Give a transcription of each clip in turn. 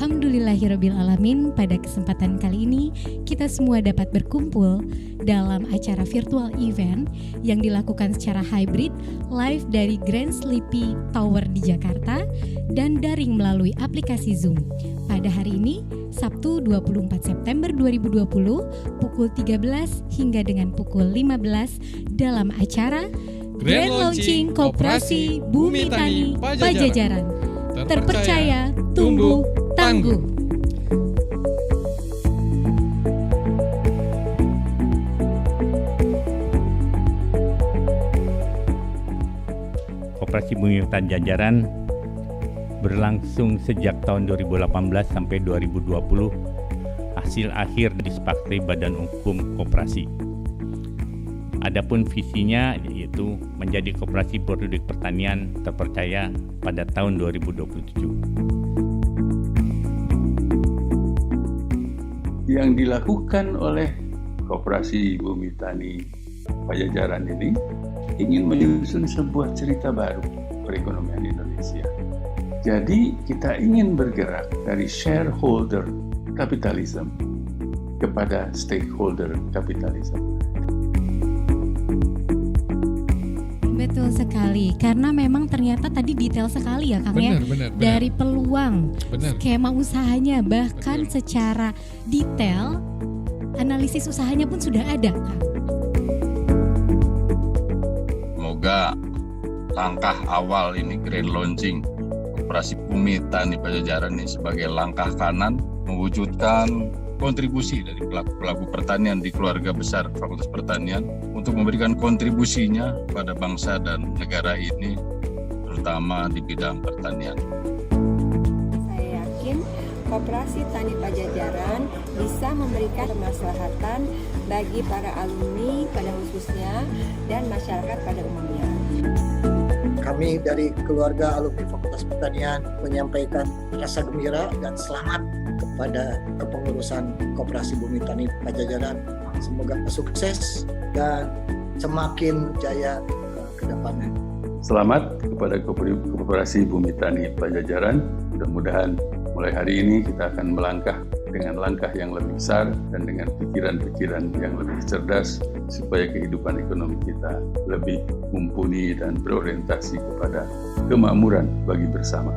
Alhamdulillahirrabbilalamin, pada kesempatan kali ini kita semua dapat berkumpul dalam acara virtual event yang dilakukan secara hybrid live dari Grand Sleepy Tower di Jakarta dan daring melalui aplikasi Zoom. Pada hari ini, Sabtu 24 September 2020, pukul 13 hingga dengan pukul 15 dalam acara Grand Launching Koperasi Bumi Tani Pajajaran. Terpercaya, tumbuh, tangguh. Koperasi Bumi Tani Pajajaran berlangsung sejak tahun 2018 sampai 2020. Hasil akhir disepakati Badan Hukum Koperasi. Adapun visinya yaitu menjadi koperasi produk pertanian terpercaya pada tahun 2027. Yang dilakukan oleh Koperasi Bumi Tani Pajajaran ini ingin menyusun sebuah cerita baru perekonomian Indonesia. Jadi kita ingin bergerak dari shareholder capitalism kepada stakeholder capitalism. Betul sekali, karena memang ternyata tadi detail sekali ya Kang ya. Dari peluang, skema usahanya, bahkan secara detail analisis usahanya pun sudah ada Kang. Semoga langkah awal ini Grand Launching Koperasi Bumi Tani Pajajaran ini sebagai langkah kanan mewujudkan kontribusi dari pelaku pertanian di keluarga besar Fakultas Pertanian untuk memberikan kontribusinya pada bangsa dan negara ini, terutama di bidang pertanian. Saya yakin Koperasi Tani Pajajaran bisa memberikan kemaslahatan bagi para alumni pada khususnya dan masyarakat pada umumnya. Kami dari keluarga alumni Fakultas Pertanian menyampaikan rasa gembira dan selamat kepada kepengurusan Koperasi Bumi Tani Pajajaran. Semoga sukses dan semakin jaya ke depannya. Selamat kepada Koperasi Bumi Tani Pajajaran. Mudah-mudahan mulai hari ini kita akan melangkah dengan langkah yang lebih besar dan dengan pikiran-pikiran yang lebih cerdas supaya kehidupan ekonomi kita lebih mumpuni dan berorientasi kepada kemakmuran bagi bersama.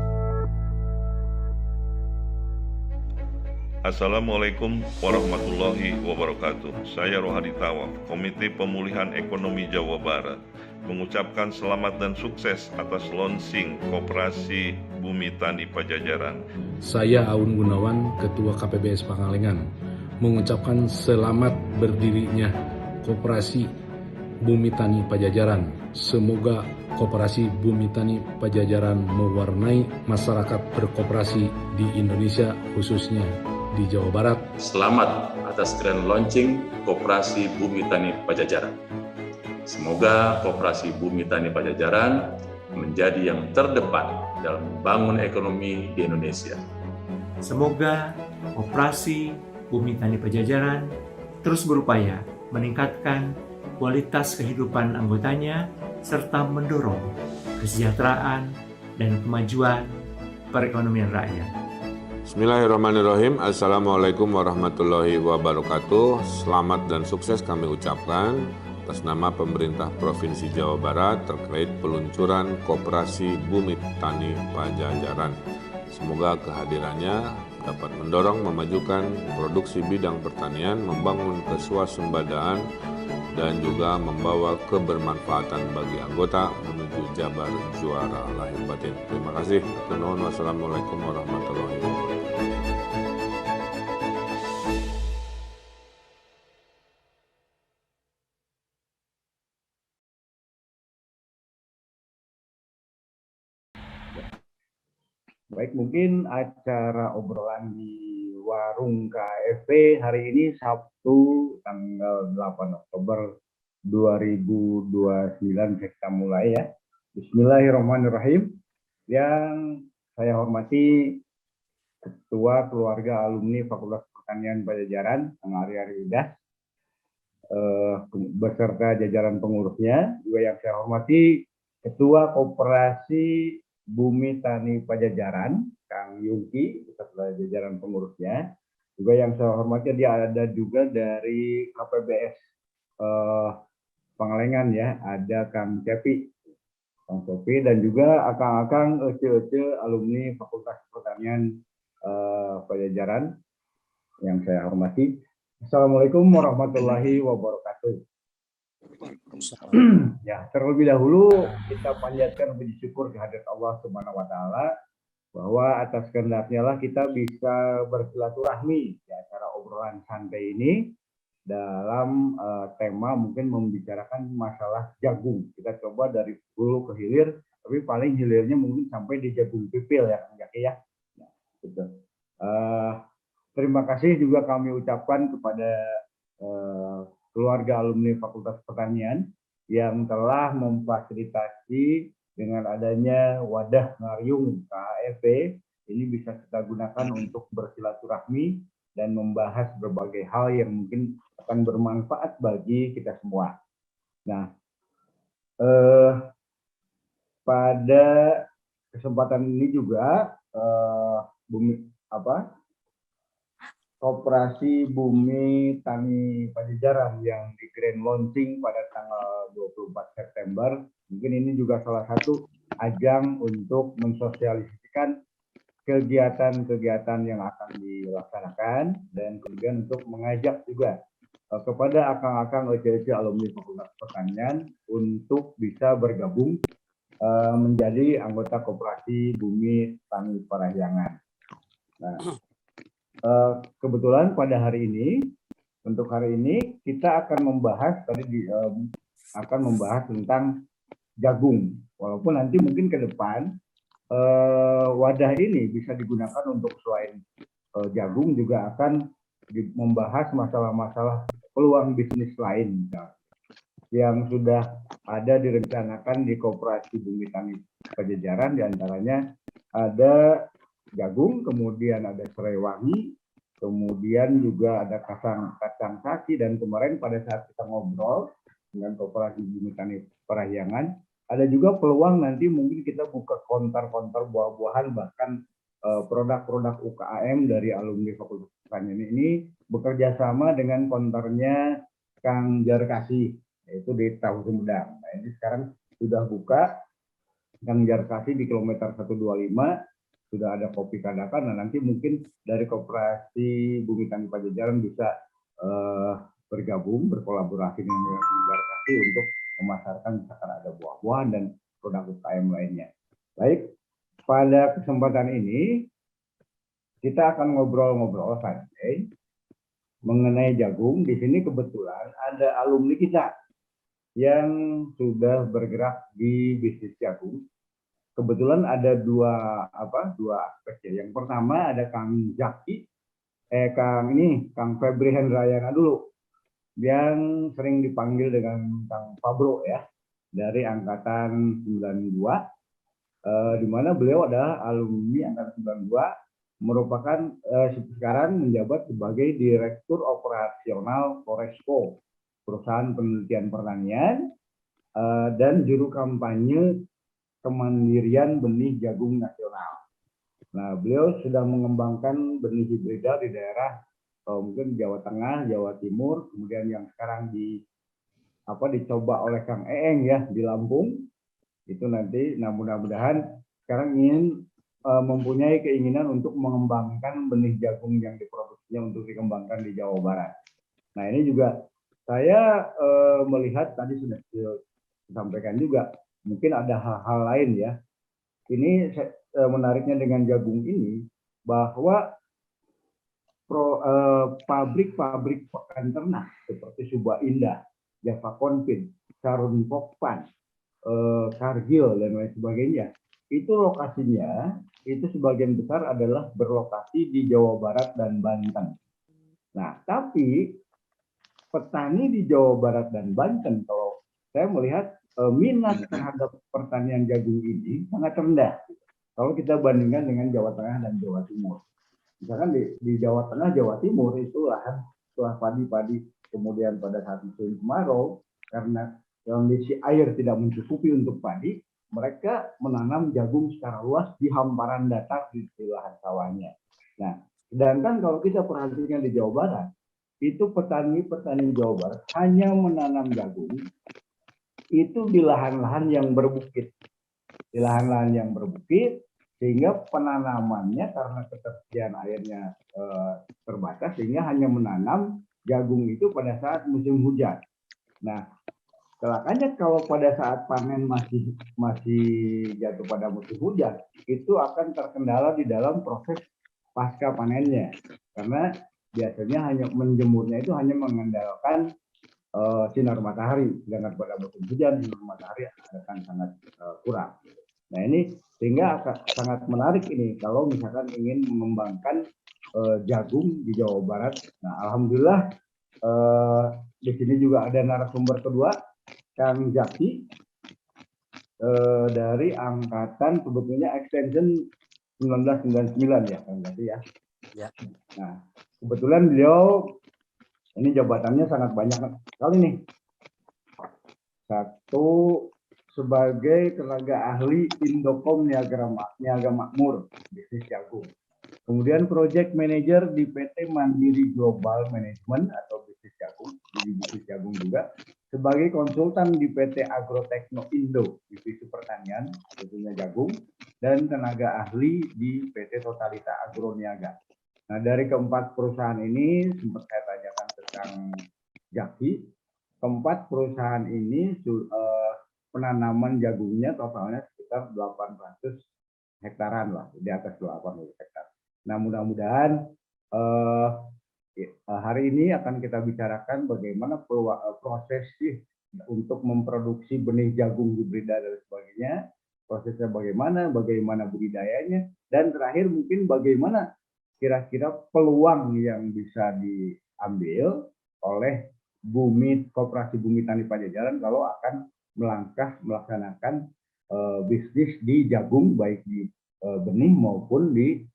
Assalamualaikum warahmatullahi wabarakatuh. Saya Rohadi Tawaf, Komite Pemulihan Ekonomi Jawa Barat, mengucapkan selamat dan sukses atas launching Koperasi Bumi Tani Pajajaran. Saya Aun Gunawan, Ketua KPBS Pangalengan, mengucapkan selamat berdirinya Koperasi Bumi Tani Pajajaran. Semoga Koperasi Bumi Tani Pajajaran mewarnai masyarakat berkoperasi di Indonesia, khususnya di Jawa Barat. Selamat atas Grand Launching Koperasi Bumi Tani Pajajaran. Semoga Koperasi Bumi Tani Pajajaran menjadi yang terdepan dalam membangun ekonomi di Indonesia. Semoga Koperasi Bumi Tani Pajajaran terus berupaya meningkatkan kualitas kehidupan anggotanya serta mendorong kesejahteraan dan kemajuan perekonomian rakyat. Bismillahirrahmanirrahim. Assalamualaikum warahmatullahi wabarakatuh. Selamat dan sukses kami ucapkan atas nama pemerintah Provinsi Jawa Barat terkait peluncuran Koperasi Bumi Tani Pajajaran. Semoga kehadirannya dapat mendorong memajukan produksi bidang pertanian, membangun keswasembadaan, dan juga membawa kebermanfaatan bagi anggota menuju Jabar Juara lahir batin. Terima kasih. Wassalamualaikum warahmatullahi wabarakatuh. Baik, mungkin acara obrolan di Warung KFP hari ini Sabtu tanggal 8 Oktober 2029 kita mulai ya. Bismillahirrahmanirrahim. Yang saya hormati Ketua Keluarga Alumni Fakultas Pertanian Pajajaran, Kang Ari Aridas, beserta jajaran pengurusnya. Juga yang saya hormati Ketua Koperasi Bumi Tani Pajajaran, Kang Yungki beserta jajaran pengurusnya. Juga yang saya hormati dia ada juga dari KPBS Pangalengan ya, ada Kang Cepi, dan juga akang-akang ece-ece alumni Fakultas Pertanian Pajajaran yang saya hormati. Assalamualaikum warahmatullahi wabarakatuh. Ya, terlebih dahulu kita panjatkan puji syukur kehadirat Allah Subhanahu wa taala bahwa atas kehendaknya lah kita bisa bersilaturahmi di acara obrolan santai ini dalam tema mungkin membicarakan masalah jagung. Kita coba dari hulu ke hilir, tapi paling hilirnya mungkin sampai di jagung pipil ya, Kang Jaki ya. Nah, gitu. Terima kasih juga kami ucapkan kepada keluarga alumni Fakultas Pertanian yang telah memfasilitasi dengan adanya wadah ngariung KHFP ini bisa kita gunakan untuk bersilaturahmi dan membahas berbagai hal yang mungkin akan bermanfaat bagi kita semua. Nah, pada kesempatan ini juga Koperasi Bumi Tani Pajajaran yang di grand launching pada tanggal 24 September. Mungkin ini juga salah satu ajang untuk mensosialisasikan kegiatan-kegiatan yang akan dilaksanakan dan kemudian untuk mengajak juga kepada akang-akang OCC alumni Fakultas Pertanian untuk bisa bergabung menjadi anggota Koperasi Bumi Tani Parahyangan. Nah, kebetulan pada hari ini, untuk hari ini kita akan membahas tentang jagung. Walaupun nanti mungkin ke depan wadah ini bisa digunakan untuk selain jagung juga akan membahas masalah-masalah peluang bisnis lain yang sudah ada direncanakan di Koperasi Bumi Tani Pajajaran, diantaranya ada jagung, kemudian ada serai wangi, kemudian juga ada kacang kaki, dan kemarin pada saat kita ngobrol dengan Koperasi Bumi Tani Parahyangan, ada juga peluang nanti mungkin kita buka konter-konter buah-buahan, bahkan produk-produk UKM dari alumni Fakultas Pertanian ini bekerja sama dengan konternya Kang Jarkasi, yaitu di Tahu Sumedang. Nah, ini sekarang sudah buka Kang Jarkasi di kilometer 125, sudah ada kopi kadakan. Nah, nanti mungkin dari Koperasi Bumi Tani Pajajaran bisa bergabung, berkolaborasi dengan Jarkasi untuk memasarkan misalkan ada buah-buahan dan produk UKM lainnya. Baik, pada kesempatan ini kita akan ngobrol-ngobrol santai mengenai jagung. Di sini kebetulan ada alumni kita yang sudah bergerak di bisnis jagung. Kebetulan ada dua aspek ya. Yang pertama ada Kang Jaki, Kang Febri Hendrayana dulu, yang sering dipanggil dengan Kang Fabro ya, dari angkatan 92, di mana beliau adalah alumni angkatan 92, merupakan sekarang menjabat sebagai Direktur Operasional Foresco, perusahaan penelitian pertanian, dan juru kampanye Kemandirian Benih Jagung Nasional. Nah, beliau sudah mengembangkan benih hibrida di daerah mungkin Jawa Tengah, Jawa Timur, kemudian yang sekarang dicoba oleh Kang Eeng ya di Lampung. Itu nanti, nah mudah-mudahan sekarang ingin mempunyai keinginan untuk mengembangkan benih jagung yang diproduksinya untuk dikembangkan di Jawa Barat. Nah, ini juga saya melihat tadi sudah disampaikan juga, mungkin ada hal-hal lain ya. Ini menariknya dengan jagung ini, bahwa pabrik-pabrik pakan ternak seperti Subah Indah, Java Konfin, Sarun Pokpan, Kargil, dan lain sebagainya, itu lokasinya, itu sebagian besar adalah berlokasi di Jawa Barat dan Banten. Nah, tapi petani di Jawa Barat dan Banten, kalau saya melihat minat terhadap pertanian jagung ini sangat rendah kalau kita bandingkan dengan Jawa Tengah dan Jawa Timur. Misalkan di Jawa Tengah, Jawa Timur itu lahan setelah padi-padi, kemudian pada saat musim kemarau karena kondisi air tidak mencukupi untuk padi, mereka menanam jagung secara luas di hamparan datar di lahan sawahnya. Nah, sedangkan kalau kita perhatikan di Jawa Barat, itu petani-petani Jawa Barat hanya menanam jagung itu di lahan-lahan yang berbukit. Di lahan-lahan yang berbukit, sehingga penanamannya karena ketersediaan airnya terbatas, sehingga hanya menanam jagung itu pada saat musim hujan. Nah, celakanya kalau pada saat panen masih jatuh pada musim hujan, itu akan terkendala di dalam proses pasca panennya, karena biasanya hanya menjemurnya itu hanya mengandalkan sinar matahari, sedangkan pada musim hujan sinar matahari akan sangat kurang. Nah, ini sehingga sangat menarik ini kalau misalkan ingin mengembangkan jagung di Jawa Barat. Nah, alhamdulillah di sini juga ada narasumber kedua, Kang Zaki, dari angkatan sebetulnya extension 1999 ya, Kang Zaki ya. Ya. Nah, kebetulan beliau ini jabatannya sangat banyak sekali nih. Satu, sebagai tenaga ahli Indocom Niaga Makmur, bisnis jagung. Kemudian Project Manager di PT Mandiri Global Management atau bisnis jagung, di bisnis jagung juga. Sebagai konsultan di PT Agrotechno Indo, divisi pertanian, tentunya jagung. Dan tenaga ahli di PT Totalita Agroniaga. Nah, dari keempat perusahaan ini, sempat saya tanyakan tentang Zaki, keempat perusahaan ini penanaman jagungnya totalnya sekitar 800 hektaran lah, di atas 800 hektar. Nah, mudah-mudahan hari ini akan kita bicarakan bagaimana proses untuk memproduksi benih jagung hibrida dan sebagainya, prosesnya bagaimana budidayanya, dan terakhir mungkin bagaimana kira-kira peluang yang bisa diambil oleh Koperasi Bumi Tani Pajajaran kalau akan melaksanakan bisnis di jagung, baik di benih maupun di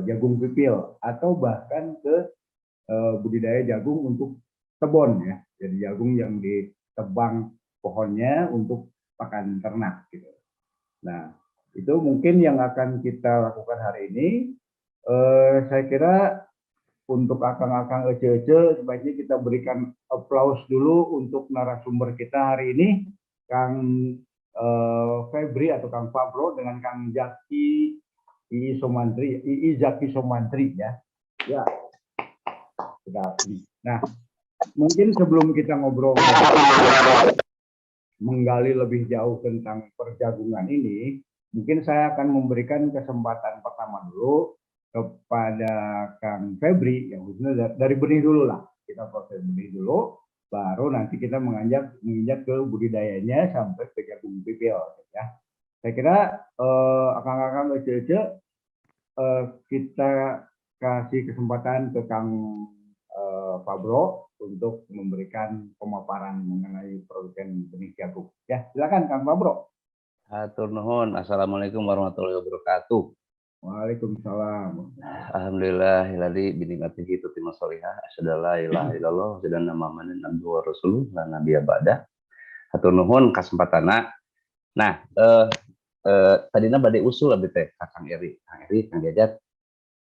jagung pipil, atau bahkan ke budidaya jagung untuk tebon ya, jadi jagung yang ditebang pohonnya untuk pakan ternak gitu. Nah, itu mungkin yang akan kita lakukan hari ini. Saya kira untuk akang-akang ece-ece sebaiknya kita berikan aplaus dulu untuk narasumber kita hari ini, Kang Febri atau Kang Fabro dengan Kang Zaki Zaki Somantri ya. Ya. Nah, mungkin sebelum kita ngobrol menggali lebih jauh tentang perjagungan ini, mungkin saya akan memberikan kesempatan pertama dulu kepada Kang Febri, yang khususnya dari benih dulu lah, kita proses benih dulu, baru nanti kita menginjak ke budidayanya sampai ke jagung pipil ya. Saya kira akang-akang ece-ece kita kasih kesempatan ke Kang Fabro untuk memberikan pemaparan mengenai produsen benih jagung. Ya, silakan Kang Fabro. Hatur nuhun. Assalamualaikum warahmatullahi wabarakatuh. Waalaikumsalam. Alhamdulillah hilali binikmatihi tutimma sholihah asyhadu la ilaha illallah wa asyhadu anna muhammadan abduhu wa rasuluh la nabiyya ba'da. Hatur nuhun kasempatana. Nah, tadina bade usul abdi teh Kang Eri, Kang Jajat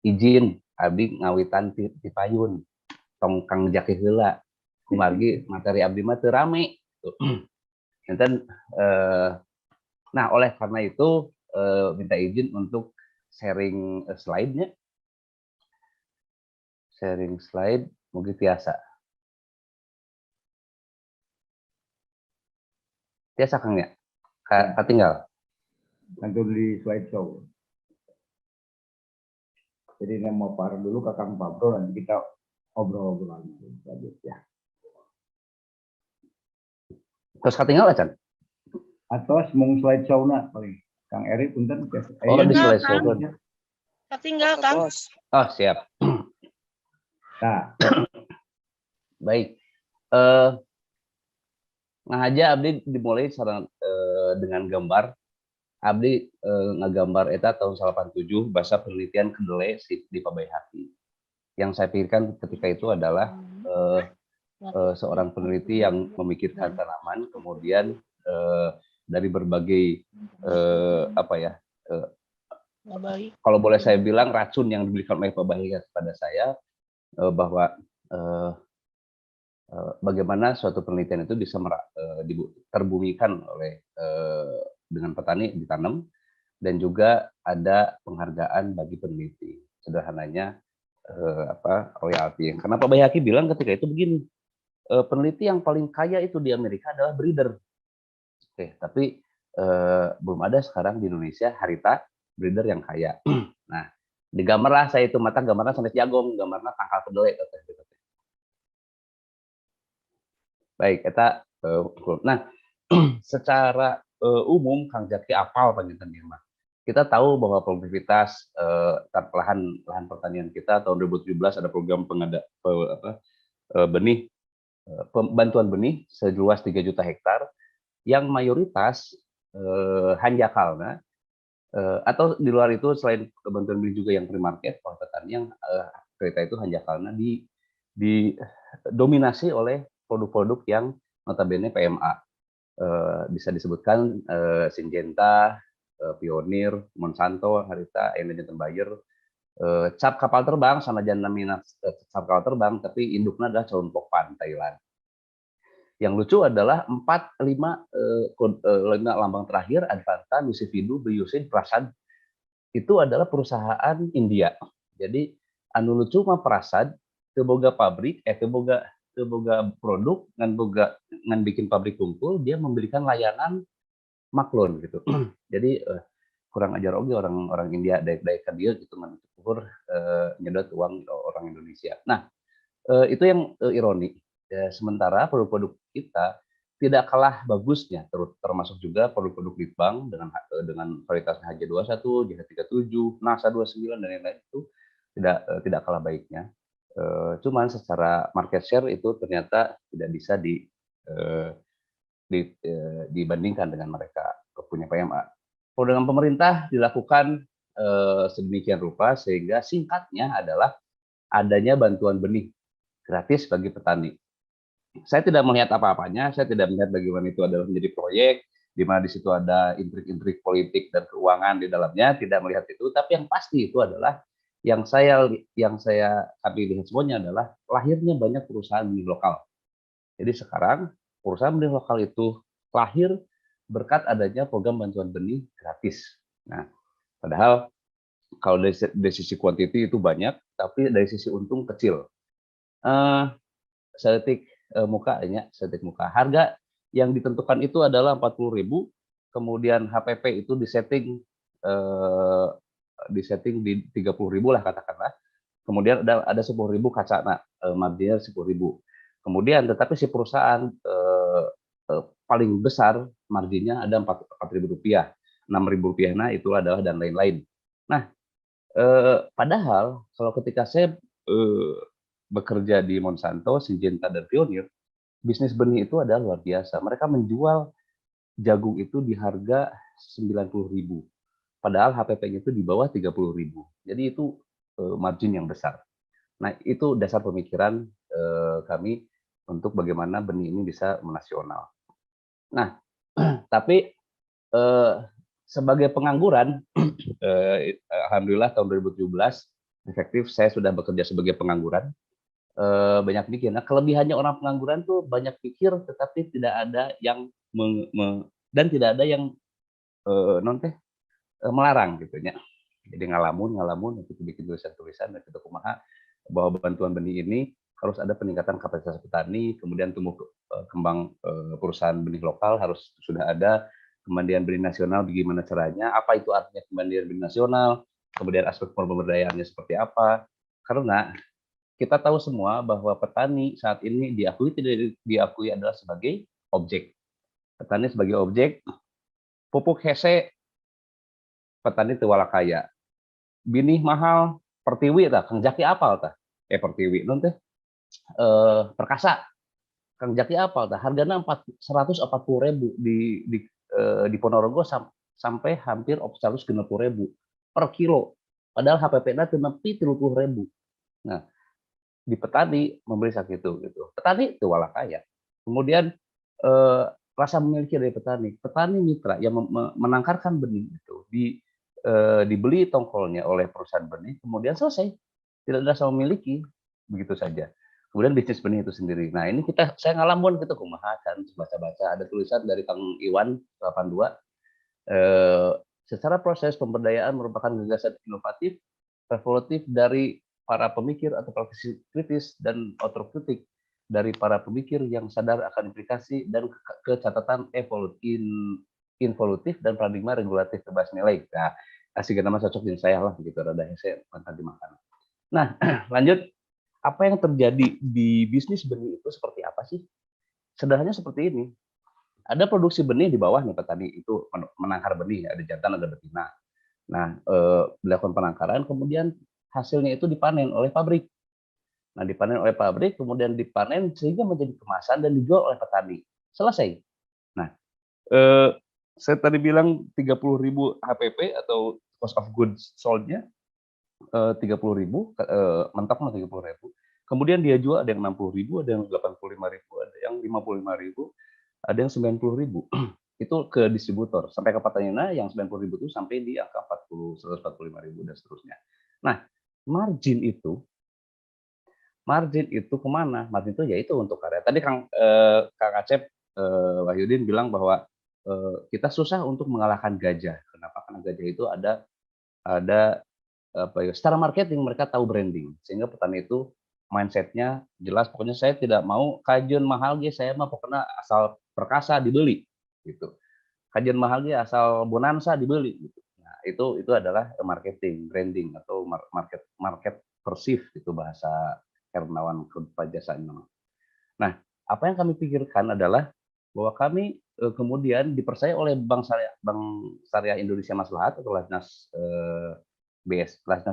izin abdi ngawitan ti payun. Tong Kang Zaki heula. Kumargi materi abdi mah teu rame. Enten nah, oleh karena itu minta izin untuk sharing slide-nya. Sharing slide mungkin biasa. Biasa Kang ya? Tinggal. Nanti di slide show. Jadi nama par dulu ke Kang Fabro, nanti kita obrol-obrolan ya. Terus ketinggal acan? Atau semua slide show na paling. Kang Eri punten. Oh, di slide show. Ketinggal Kang. Oh, siap. Nah. Baik. Ngahaja abdi dimulai dengan gambar. Abdi ngagambar eta tahun 87 bahasa penelitian kedelai di Pabaihaki. Yang saya pikirkan ketika itu adalah seorang peneliti yang memikirkan tanaman, kemudian dari berbagai apa ya, Nggak baik. kalau boleh saya bilang racun yang diberikan oleh Pak Bahya kepada saya, bahwa bagaimana suatu penelitian itu bisa terbumikan oleh dengan petani ditanam, dan juga ada penghargaan bagi peneliti. Sederhananya royalti. Karena Pak Bayhaki bilang ketika itu begini, peneliti yang paling kaya itu di Amerika adalah breeder. Oke, tapi belum ada sekarang di Indonesia harita breeder yang kaya. Nah, digambarlah saya itu mata gambarnya sampai jagong, gambarnya tangkal kedelai. Baik, kita nah secara umum Kang Jaki apal panjenengan mah. Kita tahu bahwa produktivitas lahan pertanian kita tahun 2017 ada program benih bantuan benih seluas 3 juta hektar yang mayoritas hanjakalna atau di luar itu selain bantuan benih juga yang pre-market oleh petani yang kereta itu hanjakalna didominasi oleh produk-produk yang notabene PMA. Bisa disebutkan Syngenta, Pioneer, Monsanto, Harita, Energen Bayer, cap kapal terbang, sanajan namina cap kapal terbang, tapi induknya adalah Chaun Pokpan, Thailand. Yang lucu adalah 5 lambang terakhir, Advanta, Nusividu, Biosin, Prasad, itu adalah perusahaan India. Jadi anu lucu mah Prasad, keboga pabrik, keboga produk, ngan bikin pabrik kumpul, dia memberikan layanan maklun gitu. Jadi kurang ajar oke orang India daek-daek ka dieu gitu ngan ukur nyedot uang orang Indonesia. Nah, itu yang ironi. Sementara produk-produk kita tidak kalah bagusnya, termasuk juga produk-produk Litbang dengan varietas HJ21, JH37, NASA 29 dan lain-lain itu tidak kalah baiknya. Cuman secara market share itu ternyata tidak bisa dibandingkan dengan mereka punya PMA. Kalau dengan pemerintah dilakukan sedemikian rupa sehingga singkatnya adalah adanya bantuan benih gratis bagi petani. Saya tidak melihat apa-apanya, saya tidak melihat bagaimana itu adalah menjadi proyek, di mana di situ ada intrik-intrik politik dan keuangan di dalamnya, tidak melihat itu. Tapi yang pasti itu adalah yang kami lihat semuanya adalah lahirnya banyak perusahaan benih lokal. Jadi sekarang perusahaan benih lokal itu lahir berkat adanya program bantuan benih gratis. Nah, padahal kalau dari sisi kuantiti itu banyak, tapi dari sisi untung kecil. Sedetik muka. Harga yang ditentukan itu adalah 40.000, kemudian HPP itu disetting di 30.000 lah katakanlah. Kemudian ada 10.000 kacana, marginnya 10.000. Kemudian tetapi si perusahaan paling besar marginnya ada Rp4.000, Rp6.000, nah itu adalah dan lain-lain. Nah, padahal kalau ketika saya bekerja di Monsanto, Syngenta dan Pioneer, bisnis benih itu adalah luar biasa. Mereka menjual jagung itu di harga 90.000. Padahal HPP-nya itu di bawah 30.000. Jadi itu margin yang besar. Nah, itu dasar pemikiran kami untuk bagaimana benih ini bisa menasional. Nah, tapi sebagai pengangguran, alhamdulillah tahun 2017 efektif saya sudah bekerja sebagai pengangguran. Banyak pikir. Nah, kelebihannya orang pengangguran tuh banyak pikir, tetapi tidak ada yang dan tidak ada yang melarang gitu ya. Jadi ngalamun itu bikin tulisan-tulisan dan kita kumaha bahwa bantuan benih ini harus ada peningkatan kapasitas petani, kemudian tumbuh kembang perusahaan benih lokal harus sudah ada, kemandirian benih nasional bagaimana caranya, apa itu artinya kemandirian benih nasional, kemudian aspek pemberdayaannya seperti apa. Karena kita tahu semua bahwa petani saat ini diakui tidak diakui adalah sebagai objek. Petani sebagai objek, pupuk hese petani teu wala kaya. Binih mahal pertiwi tah, Kang Jaki apal tah. Pertiwi non teh perkasa. Kang Jaki apal tah, hargana 140.000 di Ponorogo sampai hampir 160.000 per kilo. Padahal HPP-na teu nepi 30.000. Nah, di petani membeli sakitu gitu. Petani itu wala kaya. Kemudian rasa memiliki dari petani. Petani mitra yang menangkarkan benih itu dibeli tongkolnya oleh perusahaan benih, kemudian selesai. Tidak ada rasa memiliki, begitu saja. Kemudian bisnis benih itu sendiri. Nah ini saya ngalamun gitu, kumaha kan, baca-baca ada tulisan dari Kang Iwan 82. Secara proses pemberdayaan merupakan gagasan inovatif, revolutif dari para pemikir atau praktisi kritis dan otokritik dari para pemikir yang sadar akan implikasi dan kecatatan involutif dan paradigma regulatif berbasis nilai. Nah, asik nama cocok dengan saya lah begitu, rada hese mantan dimakan. Nah, lanjut, apa yang terjadi di bisnis benih itu seperti apa sih? Sederhananya seperti ini. Ada produksi benih di bawah nih, petani itu menangkar benih, ada jantan, ada betina. Nah, dilakukan penangkaran, kemudian hasilnya itu dipanen oleh pabrik. Nah, dipanen oleh pabrik, kemudian dipanen sehingga menjadi kemasan dan dijual oleh petani. Selesai. Nah, saya tadi bilang 30.000 HPP atau cost of goods sold-nya 30.000, mentok mah 30.000. Kemudian dia jual ada yang 60.000, ada yang 85.000, ada yang 55.000, ada yang 90.000. Itu ke distributor. Sampai ke petani yang 90.000 itu sampai di angka 145.000 dan seterusnya. Nah, margin itu kemana? Margin itu yaitu untuk karya. Tadi Kang Acep Wahyudin bilang bahwa kita susah untuk mengalahkan gajah. Kenapa? Karena gajah itu ada apa ya, secara marketing mereka tahu branding, sehingga petani itu mindsetnya jelas. Pokoknya saya tidak mau kajian mahal, saya mah pokoknya asal perkasa dibeli, gitu. Kajian mahal asal bonansa dibeli, gitu. Nah, itu adalah marketing, branding atau market perceive, itu bahasa Hermawan Pajasa. Nah, apa yang kami pikirkan adalah bahwa kami kemudian dipercaya oleh Bank Syariah Indonesia Maslahat atau Lasnas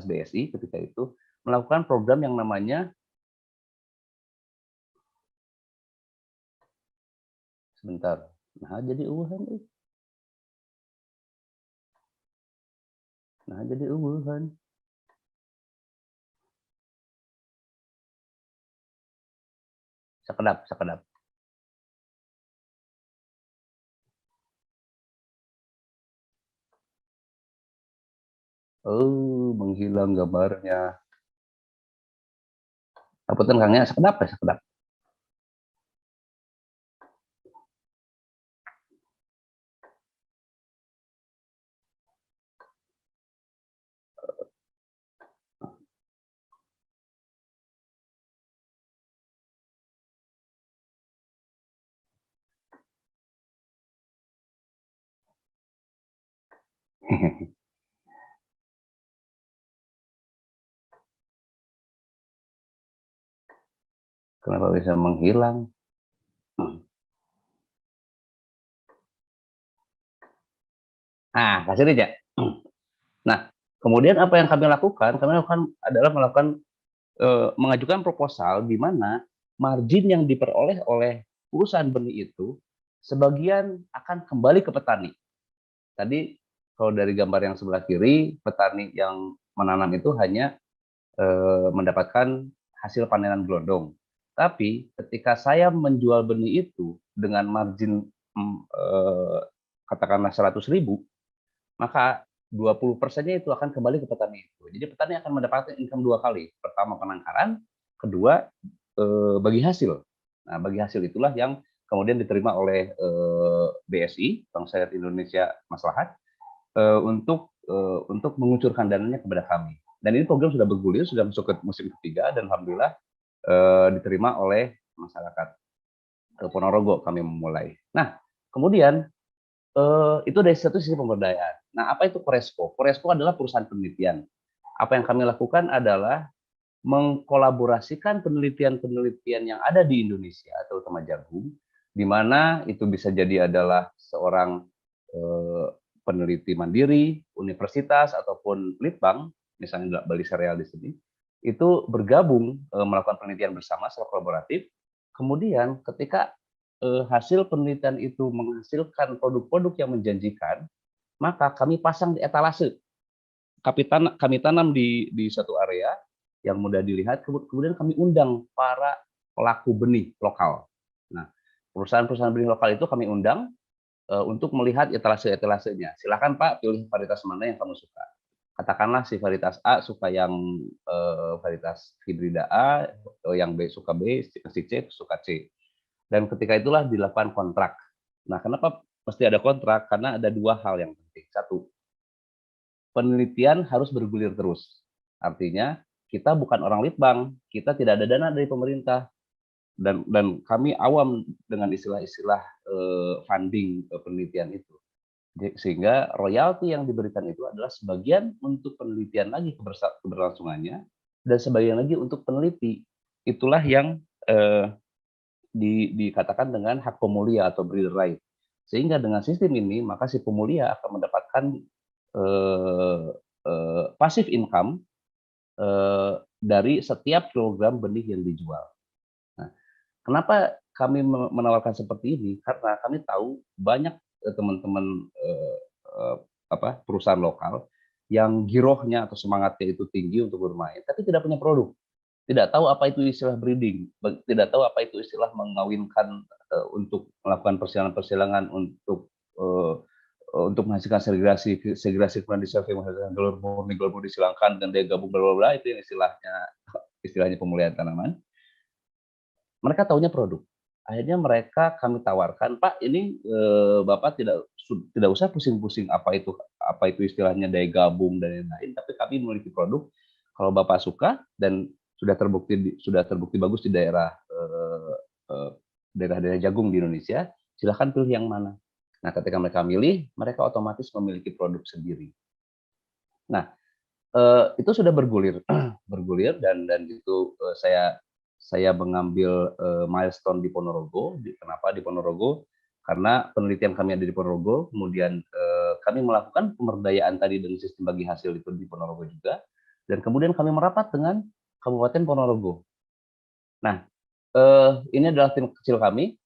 BSI ketika itu melakukan program yang namanya sebentar. Nah, jadi uwuhan. Sekedap. Oh, menghilang gambarnya. Apunten Kangnya, sekedap. Kenapa bisa menghilang? Nah, kasih aja. Nah, kemudian apa yang kami lakukan? Kami adalah mengajukan proposal di mana margin yang diperoleh oleh perusahaan benih itu sebagian akan kembali ke petani. Tadi kalau dari gambar yang sebelah kiri, petani yang menanam itu hanya mendapatkan hasil panenan gelondong. Tapi ketika saya menjual benih itu dengan margin katakanlah 100.000, maka 20%-nya itu akan kembali ke petani itu. Jadi petani akan mendapatkan income 2 kali. Pertama penangkaran, kedua bagi hasil. Nah, bagi hasil itulah yang kemudian diterima oleh BSI, Bank Syariah Indonesia Maslahat, untuk mengucurkan dananya kepada kami. Dan ini program sudah bergulir, sudah masuk ke musim ketiga, dan alhamdulillah diterima oleh masyarakat Ponorogo kami memulai. Nah, kemudian itu dari satu sisi pemberdayaan. Nah, apa itu Koresco? Koresco adalah perusahaan penelitian. Apa yang kami lakukan adalah mengkolaborasikan penelitian-penelitian yang ada di Indonesia, terutama jagung, di mana itu bisa jadi adalah seorang peneliti mandiri, universitas, ataupun litbang, misalnya Bali Sereal di sini, itu bergabung melakukan penelitian bersama secara kolaboratif. Kemudian ketika hasil penelitian itu menghasilkan produk-produk yang menjanjikan, maka kami pasang di etalase. Kami tanam di satu area yang mudah dilihat, kemudian kami undang para pelaku benih lokal. Nah, perusahaan-perusahaan benih lokal itu kami undang untuk melihat etalase-etalasenya. Silakan Pak, pilih varietas mana yang kamu suka. Katakanlah si varietas A suka yang varietas hibrida A, yang B suka B, si C suka C. Dan ketika itulah dilakukan kontrak. Nah, kenapa mesti ada kontrak? Karena ada dua hal yang penting. Satu, penelitian harus bergulir terus. Artinya, kita bukan orang litbang, kita tidak ada dana dari pemerintah. Dan kami awam dengan istilah-istilah funding penelitian itu. Sehingga royalti yang diberikan itu adalah sebagian untuk penelitian lagi keberlangsungannya, dan sebagian lagi untuk peneliti. Itulah yang dikatakan dengan hak pemulia atau breeder right. Sehingga dengan sistem ini, maka si pemulia akan mendapatkan passive income dari setiap kilogram benih yang dijual. Nah, kenapa kami menawarkan seperti ini? Karena kami tahu banyak teman-teman perusahaan lokal yang girohnya atau semangatnya itu tinggi untuk bermain, tapi tidak punya produk, tidak tahu apa itu istilah breeding, tidak tahu apa itu istilah mengawinkan untuk melakukan persilangan untuk menghasilkan segregasi kemudian disurvey menghasilkan gelur murni disilangkan dan dia gabung bla bla bla, itu yang istilahnya pemulihan tanaman. Mereka tahunya produk. Akhirnya kami tawarkan, Pak, ini Bapak tidak usah pusing-pusing apa itu istilahnya daya gabung dan lain-lain, tapi kami memiliki produk. Kalau Bapak suka dan sudah terbukti bagus di daerah jagung di Indonesia, silahkan pilih yang mana. Nah, ketika mereka milih, mereka otomatis memiliki produk sendiri. Nah, itu sudah bergulir dan itu saya mengambil milestone di Ponorogo. Kenapa di Ponorogo? Karena penelitian kami ada di Ponorogo, kemudian kami melakukan pemberdayaan tadi dengan sistem bagi hasil itu di Ponorogo juga, dan kemudian kami merapat dengan Kabupaten Ponorogo. Nah, ini adalah tim kecil kami.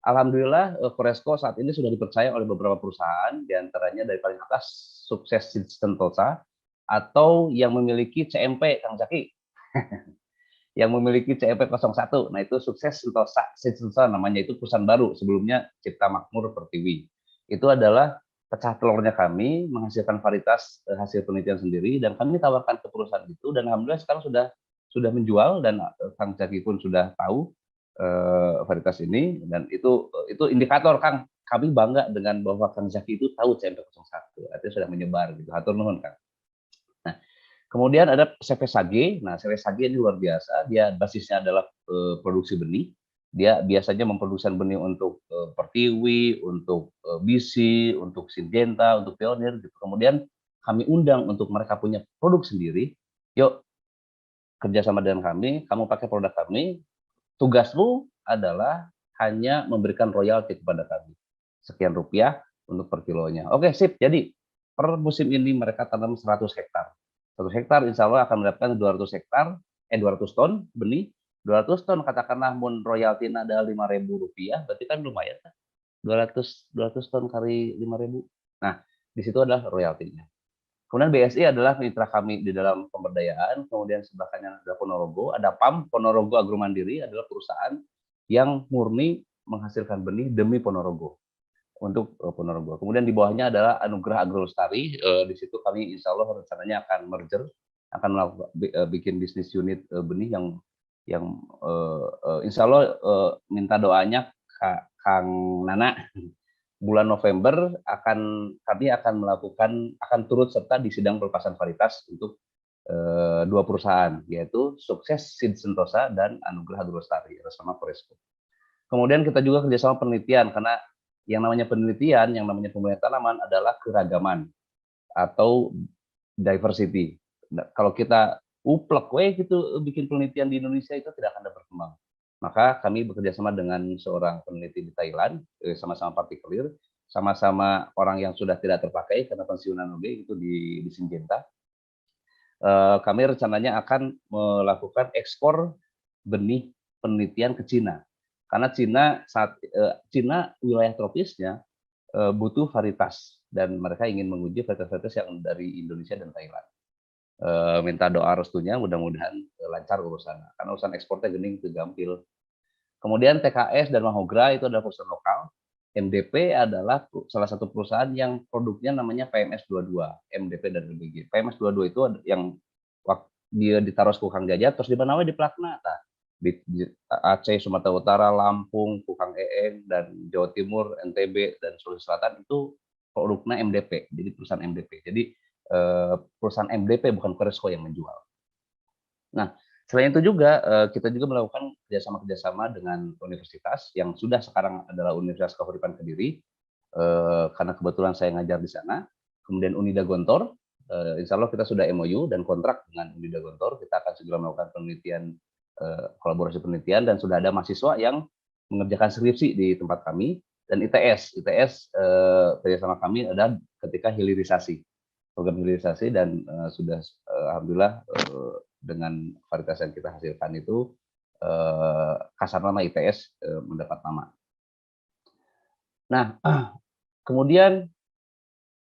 Alhamdulillah, Foresco saat ini sudah dipercaya oleh beberapa perusahaan, diantaranya dari paling atas Sukses Sentosa, atau yang memiliki CMP, Kang Zaki. Yang memiliki CMP 01. Nah, itu Sukses Sentosa namanya, itu perusahaan baru, sebelumnya Cipta Makmur Pertiwi. Itu adalah pecah telurnya kami, menghasilkan varietas hasil penelitian sendiri, dan kami tawarkan ke perusahaan itu, dan alhamdulillah sekarang sudah menjual, dan Kang Zaki pun sudah tahu varietas ini, dan itu indikator, Kang, kami bangga dengan bahwa Kang Zaki itu tahu CMP 01, artinya sudah menyebar gitu. Hatur nuhun, Kang. Nah, kemudian ada CV Sage. Nah, CV Sage ini luar biasa. Dia basisnya adalah produksi benih. Dia biasanya memproduksi benih untuk Pertiwi, untuk BC, untuk Syngenta, untuk Pioneer gitu. Kemudian kami undang untuk mereka punya produk sendiri. Yuk, kerjasama dengan kami, kamu pakai produk kami. Tugasmu adalah hanya memberikan royalti kepada kami. Sekian rupiah untuk per kilonya. Oke, sip. Jadi, per musim ini mereka tanam 100 hektar. 1 hektar insya Allah akan mendapatkan 200 ton benih. 200 ton katakanlah mun royalti ada Rp5.000, berarti kan lumayan. 200 ton kali 5.000. Nah, di situ adalah royaltinya. Kemudian BSI adalah mitra kami di dalam pemberdayaan, kemudian sebelah kanan ada Ponorogo, ada PAM, Ponorogo Agro Mandiri, adalah perusahaan yang murni menghasilkan benih demi Ponorogo, untuk Ponorogo. Kemudian di bawahnya adalah Anugerah Agro Lestari, di situ kami insya Allah rencananya akan merger, akan bikin bisnis unit benih yang insya Allah minta doanya Kang Nana. Bulan November kami akan turut serta di sidang pelepasan varietas untuk dua perusahaan, yaitu Sukses Seed Sentosa dan Anugerah Agro Lestari bersama Foresco. Kemudian kita juga kerjasama penelitian, karena yang namanya penelitian, yang namanya pemulihan tanaman adalah keragaman atau diversity. Nah, kalau kita uplek gitu bikin penelitian di Indonesia, itu tidak akan berkembang. Maka kami bekerja sama dengan seorang peneliti di Thailand, sama-sama partikelir, sama-sama orang yang sudah tidak terpakai karena pensiunan itu di Syngenta. Kami rencananya akan melakukan ekspor benih penelitian ke Cina, karena Cina wilayah tropisnya butuh varietas, dan mereka ingin menguji varietas-varietas yang dari Indonesia dan Thailand. Minta doa restunya, mudah-mudahan lancar urusan, karena urusan ekspornya gening ke gampil. Kemudian TKS dan Mahogra itu adalah perusahaan lokal. MDP adalah salah satu perusahaan yang produknya namanya PMS 22, MDP dan LBG. PMS 22 itu yang dia ditaruh ke Kang Jajat, terus di mana di Plakna, di Aceh, Sumatera Utara, Lampung, Kang EN, dan Jawa Timur, NTB, dan Sulawesi Selatan itu produknya MDP, jadi perusahaan MDP. Jadi perusahaan MDP bukan Koresco yang menjual. Nah, selain itu juga kita juga melakukan kerjasama dengan universitas yang sudah sekarang adalah Universitas Kahuripan Kediri, karena kebetulan saya ngajar di sana. Kemudian Unida Gontor, insya Allah kita sudah MOU dan kontrak dengan Unida Gontor, kita akan segera melakukan penelitian, kolaborasi penelitian, dan sudah ada mahasiswa yang mengerjakan skripsi di tempat kami. Dan ITS kerjasama kami ada ketika hilirisasi, program hilirisasi, dan sudah alhamdulillah dengan varietas yang kita hasilkan itu kasar nama ITS mendapat nama. Nah, kemudian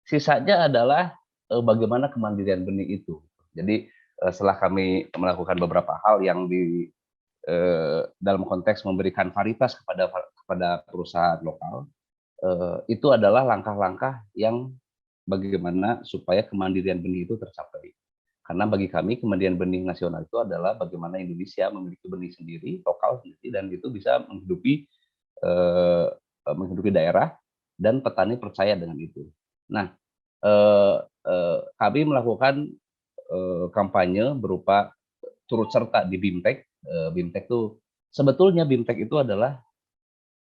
sisanya adalah bagaimana kemandirian benih itu. Jadi setelah kami melakukan beberapa hal yang dalam konteks memberikan varietas kepada perusahaan lokal, itu adalah langkah-langkah yang bagaimana supaya kemandirian benih itu tercapai. Karena bagi kami kemandirian benih nasional itu adalah bagaimana Indonesia memiliki benih sendiri, lokal sendiri, dan itu bisa menghidupi daerah, dan petani percaya dengan itu. Nah, kami melakukan kampanye berupa turut serta di BIMTEK. BIMTEK itu sebetulnya BIMTEK itu adalah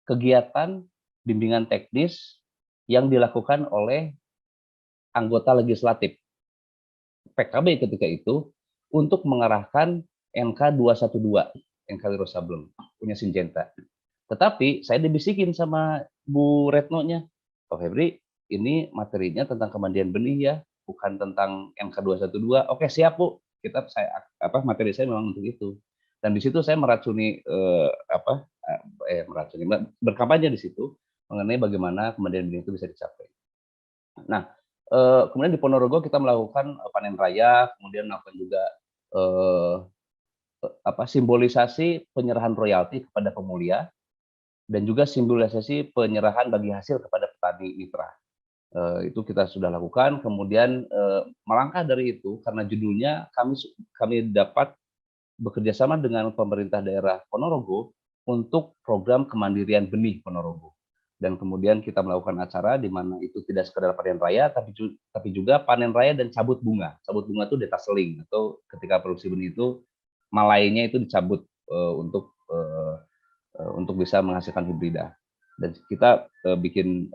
kegiatan bimbingan teknis yang dilakukan oleh anggota legislatif PKB ketika itu untuk mengarahkan NK 212, NK Wiro Sableng, punya Syngenta. Tetapi saya dibisikin sama Bu Retno-nya, Pak Febri, ini materinya tentang kemandirian benih ya, bukan tentang NK 212. Oke, siap Bu. Materi saya memang untuk itu. Dan di situ saya berkampanye di situ mengenai bagaimana kemandirian benih itu bisa dicapai. Nah, kemudian di Ponorogo kita melakukan panen raya, kemudian melakukan juga simbolisasi penyerahan royalti kepada pemulia, dan juga simbolisasi penyerahan bagi hasil kepada petani mitra. Itu kita sudah lakukan. Kemudian melangkah dari itu, karena judulnya kami dapat bekerja sama dengan pemerintah daerah Ponorogo untuk program kemandirian benih Ponorogo. Dan kemudian kita melakukan acara di mana itu tidak sekedar panen raya, tapi juga panen raya dan cabut bunga. Cabut bunga itu detaseling, atau ketika produksi benih itu malainya itu dicabut untuk bisa menghasilkan hibrida. Dan kita bikin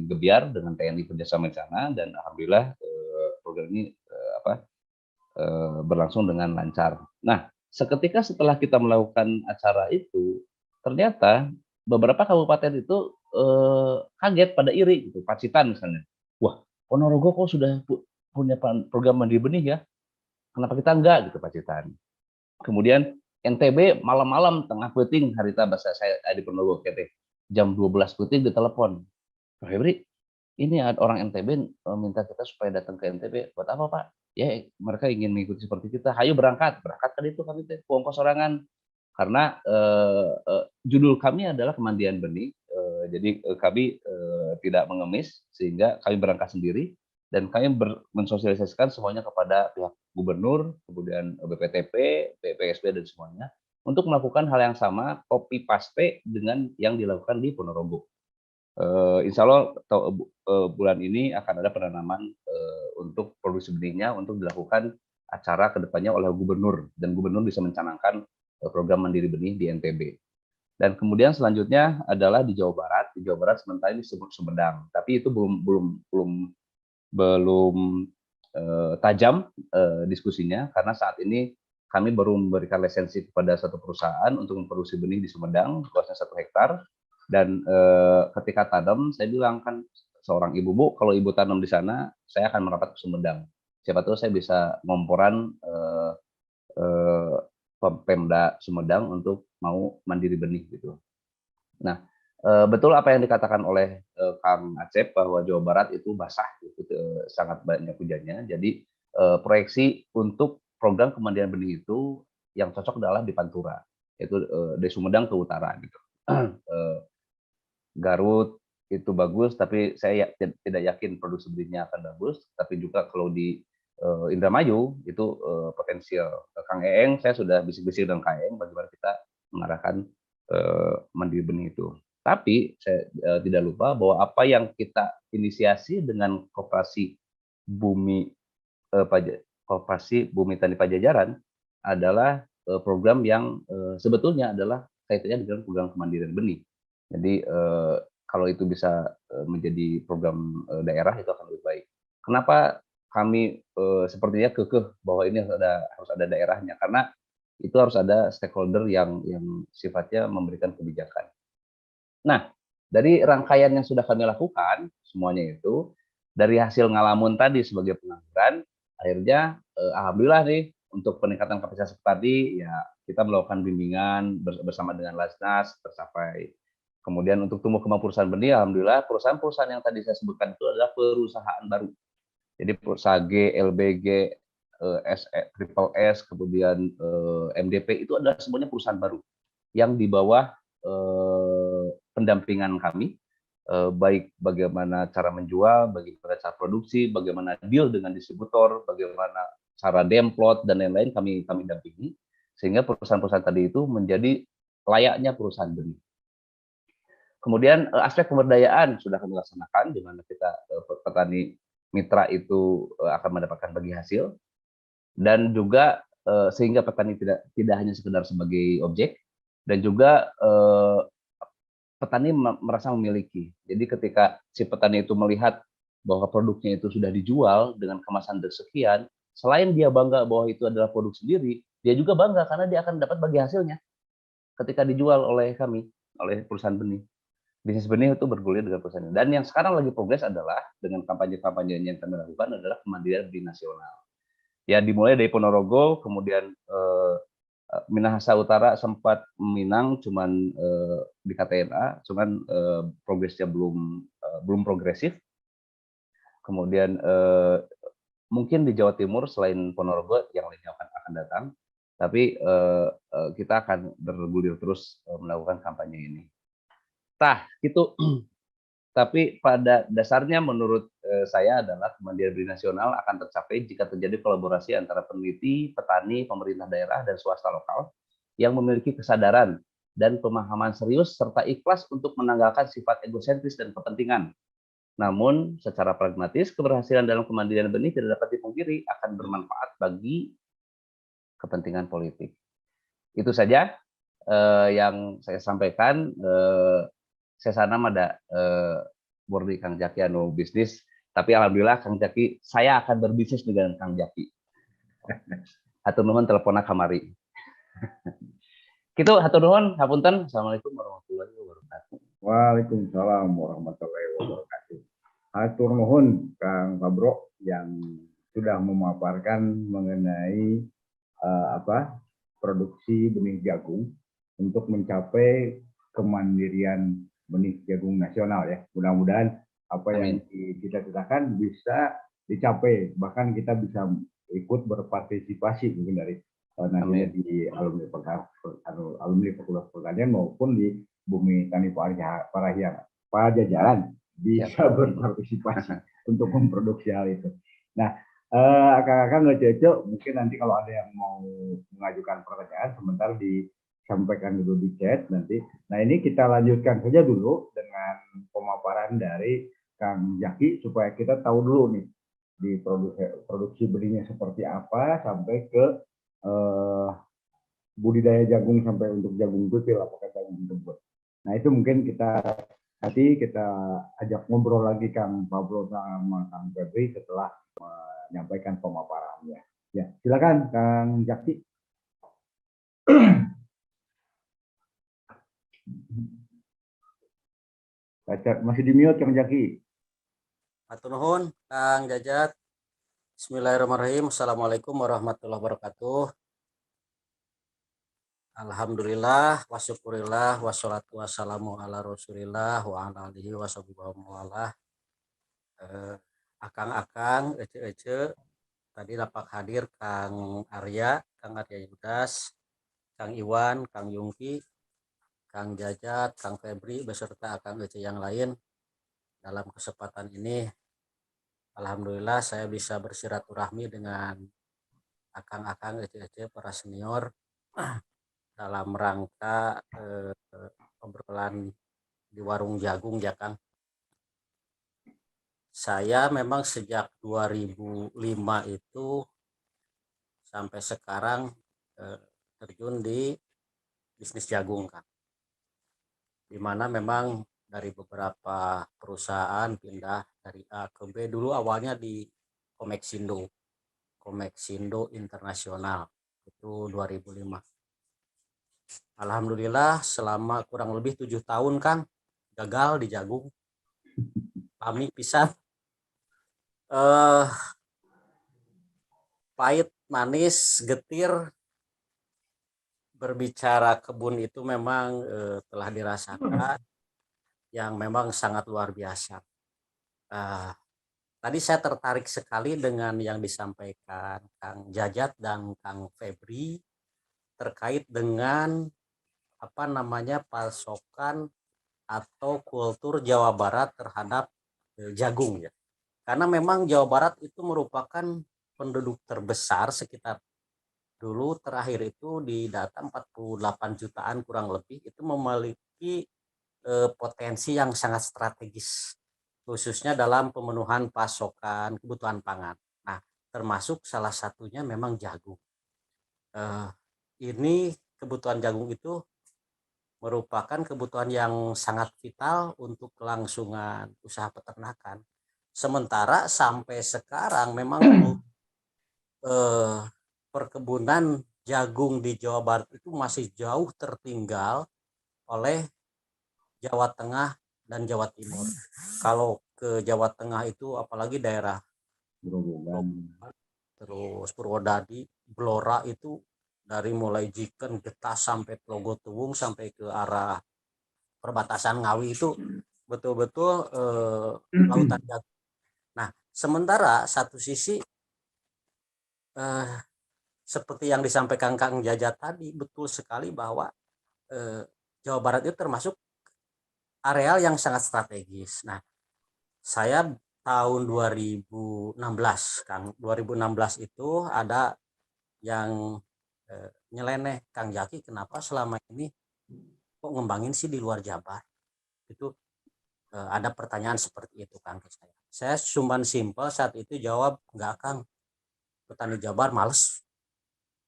gebiar dengan TNI kerjasama di sana, dan alhamdulillah program ini berlangsung dengan lancar. Nah, seketika setelah kita melakukan acara itu, ternyata beberapa kabupaten itu kaget, pada iri gitu. Pacitan misalnya, wah, Ponorogo kok sudah punya program mandiri benih ya, kenapa kita enggak gitu, Pacitan. Kemudian NTB malam-malam tengah puting, harita bahasa saya di Ponorogo KT, jam 12 puting ditelepon, Pak Febri, ini ada orang NTB minta kita supaya datang ke NTB. Buat apa Pak? Ya mereka ingin mengikuti seperti kita, hayu berangkat kan itu kami ongkos sorangan. Karena judul kami adalah kemandirian benih, jadi kami tidak mengemis, sehingga kami berangkat sendiri, dan kami mensosialisasikan semuanya kepada pihak gubernur, kemudian BPTP, BPSB, dan semuanya, untuk melakukan hal yang sama, copy paste dengan yang dilakukan di Ponorogo. Insya Allah bulan ini akan ada penanaman untuk produksi benihnya, untuk dilakukan acara kedepannya oleh gubernur, dan gubernur bisa mencanangkan program mandiri benih di NTB. Dan kemudian selanjutnya adalah di Jawa Barat. Di Jawa Barat sementara ini disebut Sumedang, tapi itu belum tajam diskusinya, karena saat ini kami baru memberikan lisensi kepada satu perusahaan untuk memproduksi benih di Sumedang, luasnya 1 hektar. Dan ketika tanam, saya bilang kan seorang ibu, Bu, kalau ibu tanam di sana, saya akan merapat ke Sumedang. Siapa tahu saya bisa ngomporan Pemda Sumedang untuk mau mandiri benih gitu. Nah, betul apa yang dikatakan oleh Kang Acep bahwa Jawa Barat itu basah, itu sangat banyak hujannya. Jadi proyeksi untuk program kemandirian benih itu yang cocok adalah di Pantura. yaitu dari Sumedang ke utara gitu. Garut itu bagus, tapi saya tidak yakin produksi benihnya akan bagus. Tapi juga kalau di Indramayu itu potensial. Kang Eeng, saya sudah bisik-bisik dengan Kang Eeng bagaimana kita mengarahkan mandiri benih itu. Tapi saya tidak lupa bahwa apa yang kita inisiasi dengan Koperasi Bumi Tani Pajajaran adalah program yang sebetulnya adalah kaitannya dengan program kemandirian benih. Jadi kalau itu bisa menjadi program daerah itu akan lebih baik. Kenapa kami sepertinya kekeh bahwa ini harus ada daerahnya, karena itu harus ada stakeholder yang sifatnya memberikan kebijakan. Nah, dari rangkaian yang sudah kami lakukan semuanya itu, dari hasil ngalamun tadi sebagai pengangguran, akhirnya alhamdulillah nih untuk peningkatan kapasitas tadi ya kita melakukan bimbingan bersama dengan Lasnas tercapai. Kemudian untuk tumbuh kembang perusahaan benih, alhamdulillah perusahaan-perusahaan yang tadi saya sebutkan itu adalah perusahaan baru. Jadi perusahaan G, LBG, Triple S, kemudian MDP itu adalah semuanya perusahaan baru yang di bawah pendampingan kami, baik bagaimana cara menjual, bagaimana cara produksi, bagaimana deal dengan distributor, bagaimana cara demplot dan lain-lain kami dampingi, sehingga perusahaan-perusahaan tadi itu menjadi layaknya perusahaan benih. Kemudian aspek pemberdayaan sudah kami laksanakan, di mana kita petani mitra itu akan mendapatkan bagi hasil, dan juga sehingga petani tidak hanya sekedar sebagai objek, dan juga petani merasa memiliki. Jadi ketika si petani itu melihat bahwa produknya itu sudah dijual dengan kemasan sekian, selain dia bangga bahwa itu adalah produk sendiri, dia juga bangga karena dia akan dapat bagi hasilnya ketika dijual oleh kami, oleh perusahaan benih. Bisnis benih itu bergulir dengan perusahaan ini. Dan yang sekarang lagi progres adalah dengan kampanye-kampanye yang kami lakukan adalah kemandirian benih nasional. Ya dimulai dari Ponorogo, kemudian Minahasa Utara sempat Minang cuman di KTNA, cuman progresnya belum progresif. Kemudian mungkin di Jawa Timur selain Ponorogo yang lainnya akan datang, tapi kita akan bergulir terus melakukan kampanye ini. Itu. Tapi pada dasarnya menurut saya adalah kemandirian benih nasional akan tercapai jika terjadi kolaborasi antara peneliti, petani, pemerintah daerah, dan swasta lokal yang memiliki kesadaran dan pemahaman serius serta ikhlas untuk menanggalkan sifat egosentris dan kepentingan. Namun secara pragmatis, keberhasilan dalam kemandirian benih tidak dapat dipungkiri akan bermanfaat bagi kepentingan politik. Itu saja yang saya sampaikan. Saya sana ada murni Kang Jaki anu bisnis, tapi alhamdulillah Kang Jaki, saya akan berbisnis dengan Kang Jaki. Hatur nuhun teleponnya kamari. Kitu hatur nuhun, hapunten. Assalamualaikum warahmatullahi wabarakatuh. Waalaikumsalam warahmatullahi wabarakatuh. Hatur nuhun Kang Pabro yang sudah memaparkan mengenai produksi benih jagung untuk mencapai kemandirian benih jagung nasional ya. Mudah-mudahan apa yang kita citakan bisa dicapai, bahkan kita bisa ikut berpartisipasi mungkin dari nantinya di alumni Fakultas Pertanian maupun di Bumi Tani Pajajaran bisa berpartisipasi untuk memproduksi hal itu. Nah, kakak nggak cocok, mungkin nanti kalau ada yang mau mengajukan pertanyaan sebentar disampaikan dulu di chat nanti. Nah ini kita lanjutkan saja dulu dengan pemaparan dari Kang Jaki supaya kita tahu dulu nih di produksi benihnya seperti apa sampai ke budidaya jagung sampai untuk jagung pipil apakah jagung jemput. Nah itu mungkin nanti kita ajak ngobrol lagi Kang Pablo sama Kang Febri setelah menyampaikan pemaparannya. Ya silakan Kang Jaki. Masih di mute Kang Jaki. Hatur nuhun Kang Jajat. Bismillahirrahmanirrahim. Assalamualaikum warahmatullahi wabarakatuh. Alhamdulillah wasyukurillah wassalatu wassalamu ala rasulillah wa ala alihi wa sahbihi wa ala. Akang-akang ece tadi dapat hadir Kang Arya Yudas, Kang Iwan, Kang Yungki, Kang Jajat, Kang Febri, beserta Kang Ece yang lain. Dalam kesempatan ini, alhamdulillah saya bisa bersilaturahmi dengan akang-akang, ece-ece, para senior dalam rangka obrolan di warung jagung ya Kang. Saya memang sejak 2005 itu sampai sekarang terjun di bisnis jagung Kang. Di mana memang dari beberapa perusahaan pindah dari A ke B. Dulu awalnya di Komeksindo Internasional, itu 2005. Alhamdulillah selama kurang lebih 7 tahun Kang gagal di jagung. Kami pisah. Pahit, manis, getir. Berbicara kebun itu memang telah dirasakan yang memang sangat luar biasa. Tadi saya tertarik sekali dengan yang disampaikan Kang Jajat dan Kang Febri terkait dengan pasokan atau kultur Jawa Barat terhadap jagung ya. Karena memang Jawa Barat itu merupakan penduduk terbesar, sekitar dulu terakhir itu di data 48 jutaan kurang lebih, itu memiliki potensi yang sangat strategis khususnya dalam pemenuhan pasokan kebutuhan pangan. Nah, termasuk salah satunya memang jagung. Ini kebutuhan jagung itu merupakan kebutuhan yang sangat vital untuk kelangsungan usaha peternakan. Sementara sampai sekarang memang perkebunan jagung di Jawa Barat itu masih jauh tertinggal oleh Jawa Tengah dan Jawa Timur. Kalau ke Jawa Tengah itu apalagi daerah terus Purwodadi, Blora itu dari mulai Jiken, Getas sampai Plogotuwung sampai ke arah perbatasan Ngawi itu betul-betul lautan jagung. Nah, sementara satu sisi seperti yang disampaikan Kang Jajat tadi, betul sekali bahwa Jawa Barat itu termasuk areal yang sangat strategis. Nah, saya tahun 2016, Kang, 2016 itu ada yang nyeleneh, Kang Jaki, kenapa selama ini kok ngembangin sih di luar Jabar? Itu ada pertanyaan seperti itu Kang ke saya. Saya cuma simpel saat itu jawab, enggak Kang, petani Jabar males.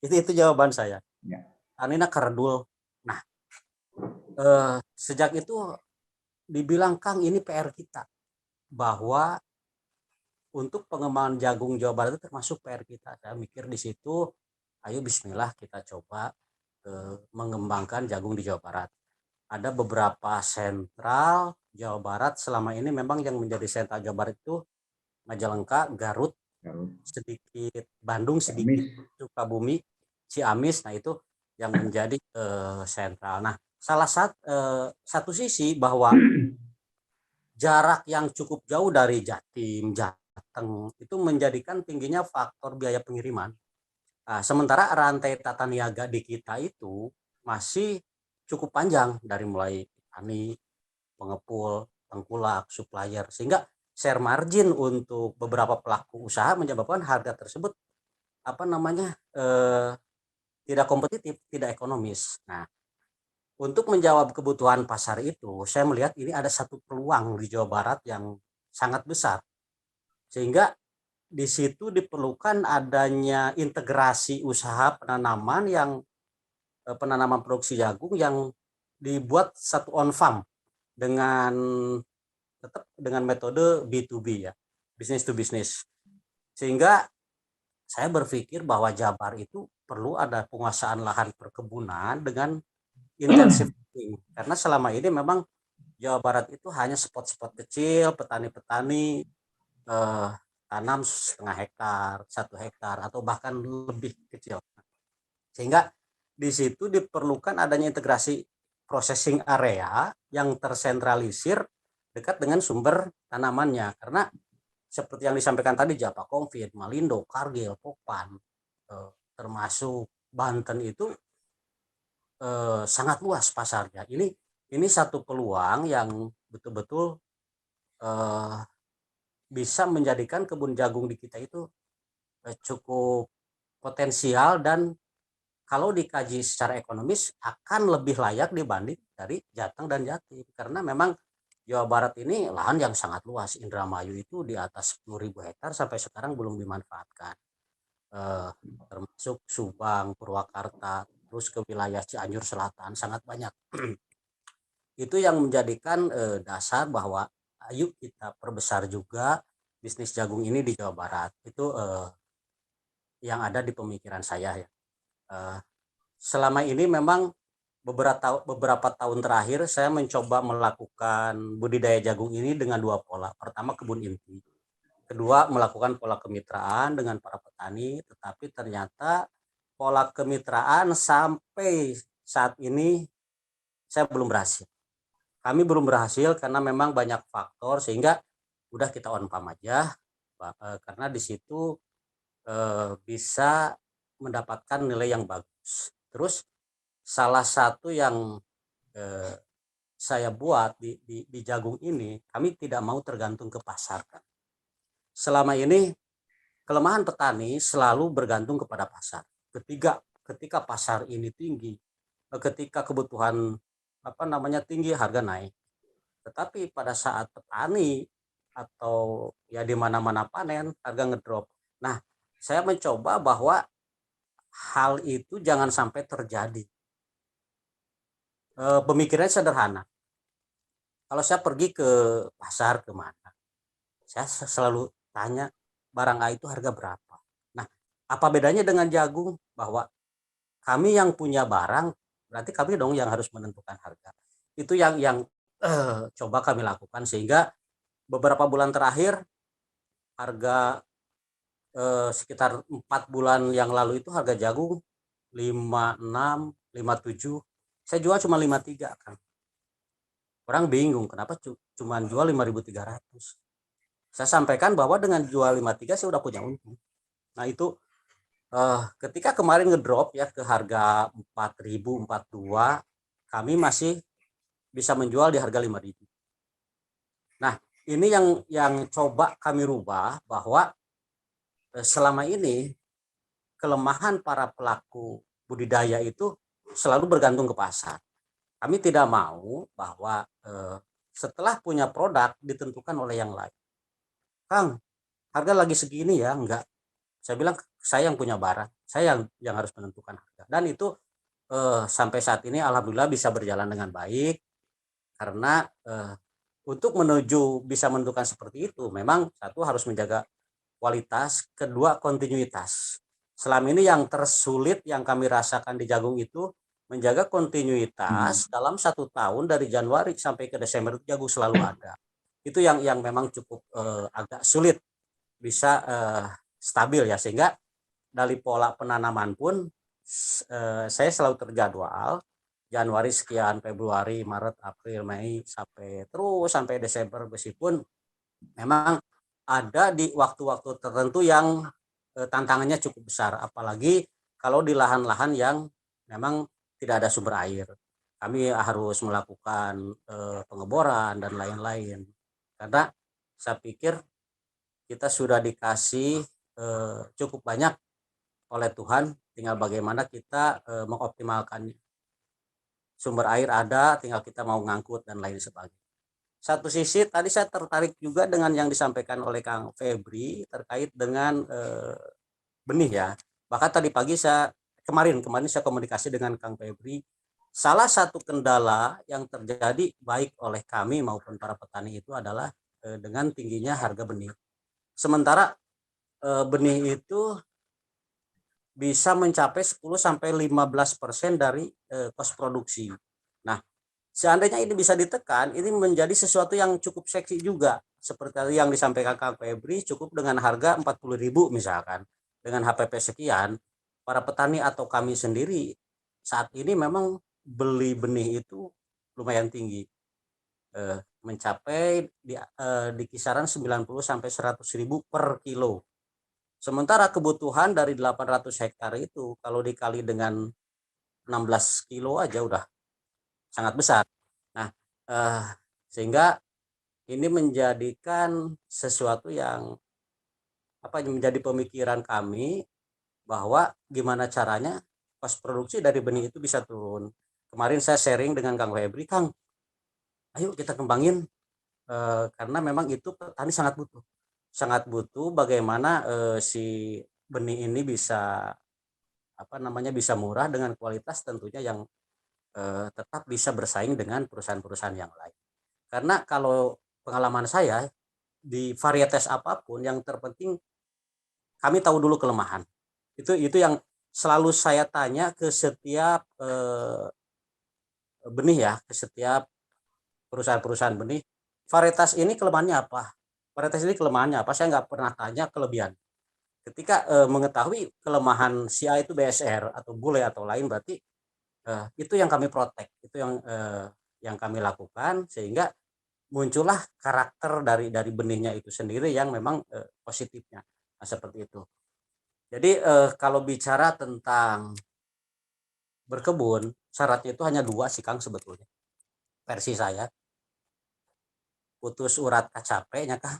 Itu jawaban saya. Ya. Tanina keredul. Nah, sejak itu dibilang Kang ini PR kita, bahwa untuk pengembangan jagung Jawa Barat itu termasuk PR kita. Saya mikir di situ, ayo bismillah kita coba mengembangkan jagung di Jawa Barat. Ada beberapa sentral Jawa Barat selama ini memang yang menjadi sentral Jawa Barat itu Majalengka, Garut, sedikit Bandung, sedikit Sukabumi, Ciamis. Nah itu yang menjadi sentral. Nah, salah satu sisi bahwa jarak yang cukup jauh dari Jatim, Jateng itu menjadikan tingginya faktor biaya pengiriman. Sementara rantai tata niaga di kita itu masih cukup panjang dari mulai petani, pengepul, tengkulak, supplier, sehingga share margin untuk beberapa pelaku usaha menyebabkan harga tersebut tidak kompetitif, tidak ekonomis. Nah, untuk menjawab kebutuhan pasar itu, saya melihat ini ada satu peluang di Jawa Barat yang sangat besar. Sehingga di situ diperlukan adanya integrasi usaha penanaman produksi jagung yang dibuat satu on farm tetap dengan metode B2B ya, business to business. Sehingga saya berpikir bahwa Jabar itu perlu ada penguasaan lahan perkebunan dengan intensif, karena selama ini memang Jawa Barat itu hanya spot-spot kecil, petani-petani tanam setengah hektar, 1 hektar atau bahkan lebih kecil. Sehingga di situ diperlukan adanya integrasi processing area yang tersentralisir dekat dengan sumber tanamannya, karena seperti yang disampaikan tadi Japa Konfit, Malindo, Kargil, Pokpan, termasuk Banten itu sangat luas pasarnya. Ini satu peluang yang betul-betul bisa menjadikan kebun jagung di kita itu cukup potensial, dan kalau dikaji secara ekonomis akan lebih layak dibanding dari Jateng dan Jatim, karena memang Jawa Barat ini lahan yang sangat luas. Indramayu itu di atas 10.000 hektar sampai sekarang belum dimanfaatkan, termasuk Subang, Purwakarta, terus ke wilayah Cianjur Selatan sangat banyak. Itu yang menjadikan dasar bahwa ayo kita perbesar juga bisnis jagung ini di Jawa Barat. Itu yang ada di pemikiran saya ya. Selama ini memang beberapa tahun terakhir saya mencoba melakukan budidaya jagung ini dengan dua pola. Pertama, kebun inti. Kedua, melakukan pola kemitraan dengan para petani, tetapi ternyata pola kemitraan sampai saat ini saya belum berhasil. Kami belum berhasil karena memang banyak faktor, sehingga udah kita on farm aja, karena di situ bisa mendapatkan nilai yang bagus. Terus salah satu yang saya buat di jagung ini, kami tidak mau tergantung ke pasar. Selama ini kelemahan petani selalu bergantung kepada pasar. Ketika pasar ini tinggi, ketika kebutuhan tinggi, harga naik. Tetapi pada saat petani atau ya di mana-mana panen, harga ngedrop. Nah, saya mencoba bahwa hal itu jangan sampai terjadi. Pemikirannya sederhana. Kalau saya pergi ke pasar kemana, saya selalu tanya barang A itu harga berapa. Nah, apa bedanya dengan jagung? Bahwa kami yang punya barang, berarti kami dong yang harus menentukan harga. Itu yang coba kami lakukan, sehingga beberapa bulan terakhir harga sekitar 4 bulan yang lalu itu harga jagung 56, 57. Saya jual cuma 53 kan. Orang bingung kenapa cuma jual 5.300. Saya sampaikan bahwa dengan jual 53 saya udah punya untung. Nah itu ketika kemarin ngedrop ya ke harga 4.042, kami masih bisa menjual di harga 5.000. Nah ini yang coba kami rubah, bahwa selama ini kelemahan para pelaku budidaya itu selalu bergantung ke pasar. Kami tidak mau bahwa setelah punya produk ditentukan oleh yang lain. Kang, harga lagi segini ya, enggak. Saya bilang saya yang punya barang, saya yang harus menentukan harga. Dan itu sampai saat ini alhamdulillah bisa berjalan dengan baik, karena untuk menuju bisa menentukan seperti itu memang satu harus menjaga kualitas, kedua kontinuitas. Selama ini yang tersulit yang kami rasakan di jagung itu menjaga kontinuitas dalam 1 tahun dari Januari sampai ke Desember itu jagung selalu ada. Itu yang memang cukup agak sulit bisa stabil ya, sehingga dari pola penanaman pun saya selalu terjadwal Januari sekian, Februari, Maret, April, Mei sampai Desember, meskipun memang ada di waktu-waktu tertentu yang tantangannya cukup besar, apalagi kalau di lahan-lahan yang memang tidak ada sumber air. Kami harus melakukan pengeboran dan lain-lain. Karena saya pikir kita sudah dikasih cukup banyak oleh Tuhan, tinggal bagaimana kita mengoptimalkannya. Sumber air ada, tinggal kita mau ngangkut dan lain sebagainya. Satu sisi tadi saya tertarik juga dengan yang disampaikan oleh Kang Febri terkait dengan benih ya. Bahkan tadi pagi kemarin saya komunikasi dengan Kang Febri. Salah satu kendala yang terjadi baik oleh kami maupun para petani itu adalah dengan tingginya harga benih. Sementara benih itu bisa mencapai 10-15% dari kos produksi. Nah, seandainya ini bisa ditekan, ini menjadi sesuatu yang cukup seksi juga. Seperti yang disampaikan Kang Febri, cukup dengan harga 40.000 misalkan. Dengan HPP sekian, para petani atau kami sendiri saat ini memang beli benih itu lumayan tinggi. Mencapai di kisaran 90-100.000 per kilo. Sementara kebutuhan dari 800 hektar itu kalau dikali dengan 16 kilo aja udah sangat besar. Nah, sehingga ini menjadikan sesuatu yang menjadi pemikiran kami bahwa gimana caranya kos produksi dari benih itu bisa turun. Kemarin saya sharing dengan Kang Febri, Kang, ayo kita kembangin karena memang itu petani sangat butuh bagaimana si benih ini bisa bisa murah dengan kualitas tentunya yang tetap bisa bersaing dengan perusahaan-perusahaan yang lain. Karena kalau pengalaman saya di varietas apapun yang terpenting kami tahu dulu kelemahan. Itu yang selalu saya tanya ke setiap benih ya, ke setiap perusahaan-perusahaan benih, varietas ini kelemahannya apa? Varietas ini kelemahannya apa? Saya nggak pernah tanya kelebihan. Ketika mengetahui kelemahan si A itu BSR atau bule atau lain, berarti itu yang kami protek, itu yang kami lakukan sehingga muncullah karakter dari benihnya itu sendiri yang memang positifnya. Nah, seperti itu. Jadi kalau bicara tentang berkebun, syaratnya itu hanya 2 sih Kang sebetulnya. Versi saya. Putus urat kacapeknya Kang.